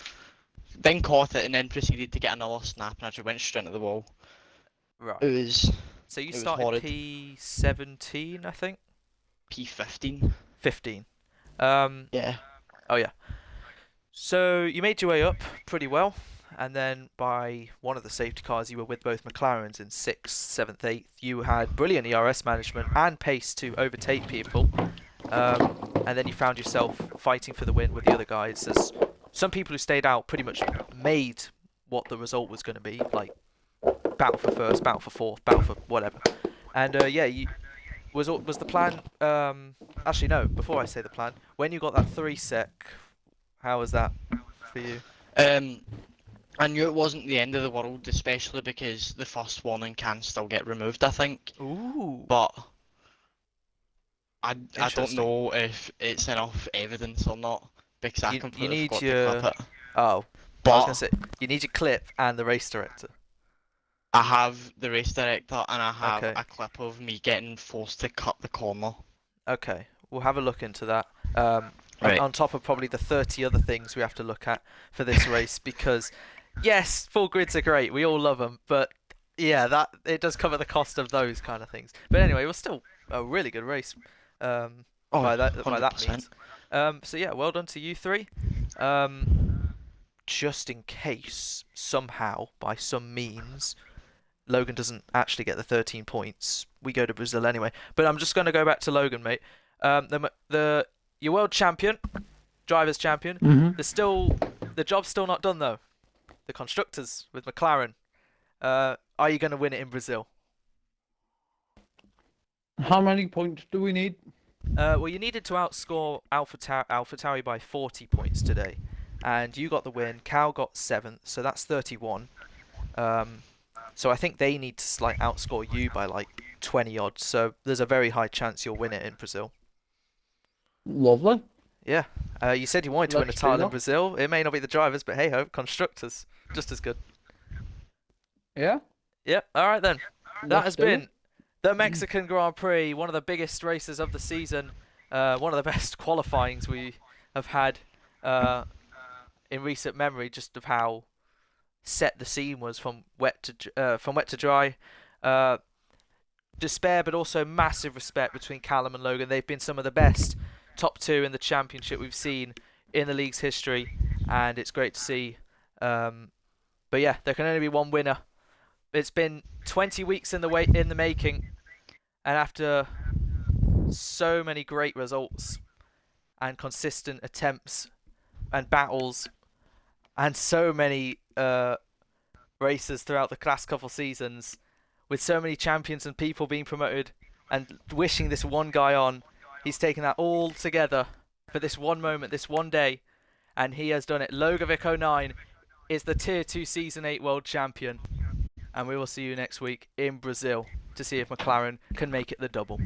Then caught it and then proceeded to get another snap and I just went straight into the wall. Right. It was So you it was started horrid. P17, I think. P15. 15. Yeah. Oh yeah. So you made your way up pretty well, and then by one of the safety cars, you were with both McLarens in 6th, 7th, 8th. You had brilliant ERS management and pace to overtake people, and then you found yourself fighting for the win with the other guys. There's some people who stayed out pretty much made what the result was going to be, like battle for first, battle for fourth, battle for whatever. And yeah, was the plan? Actually, no. Before I say the plan, when you got that 3-sec, how was that for you? I knew it wasn't the end of the world, especially because the first warning can still get removed, I think. Ooh. But I don't Interesting. know if it's enough evidence or not because I You completely need forgot your- to clip it. Oh, I was But gonna say you need your clip and the race director. I have the race director and I have Okay. a clip of me getting forced to cut the corner. Okay, we'll have a look into that. Right. On top of probably the 30 other things we have to look at for this race, because yes, full grids are great. We all love them, but yeah, that it does cover the cost of those kind of things. But anyway, it was still a really good race. By that 100%. means. So yeah, well done to you three. Just in case somehow, by some means, Logan doesn't actually get the 13 points, we go to Brazil anyway. But I'm just going to go back to Logan, mate. Your world champion, drivers champion. The job's still not done though. The constructors with McLaren. Are you going to win it in Brazil? How many points do we need? Well, you needed to outscore AlphaTauri by 40 points today, and you got the win. Cal got 7th, so that's 31. So I think they need to like outscore you by like 20 odd. So there's a very high chance you'll win it in Brazil. Lovely. Yeah. You said you wanted to win a Let's do title in that. Brazil. It may not be the drivers, but hey ho, constructors, just as good. Yeah. Yep. All right then. That Let's has do it. been the Mexican Grand Prix, one of the biggest races of the season, one of the best qualifyings we have had in recent memory, just of how set the scene was from wet to dry. Despair, but also massive respect between Callum and Logan. They've been some of the best top two in the championship we've seen in the league's history, and it's great to see. But yeah, there can only be one winner. It's been 20 weeks in the making, and after so many great results and consistent attempts and battles and so many races throughout the last couple seasons, with so many champions and people being promoted and wishing this one guy on, he's taken that all together for this one moment, this one day, and he has done it. Logovic09 is the Tier 2 Season 8 World Champion. And we will see you next week in Brazil to see if McLaren can make it the double.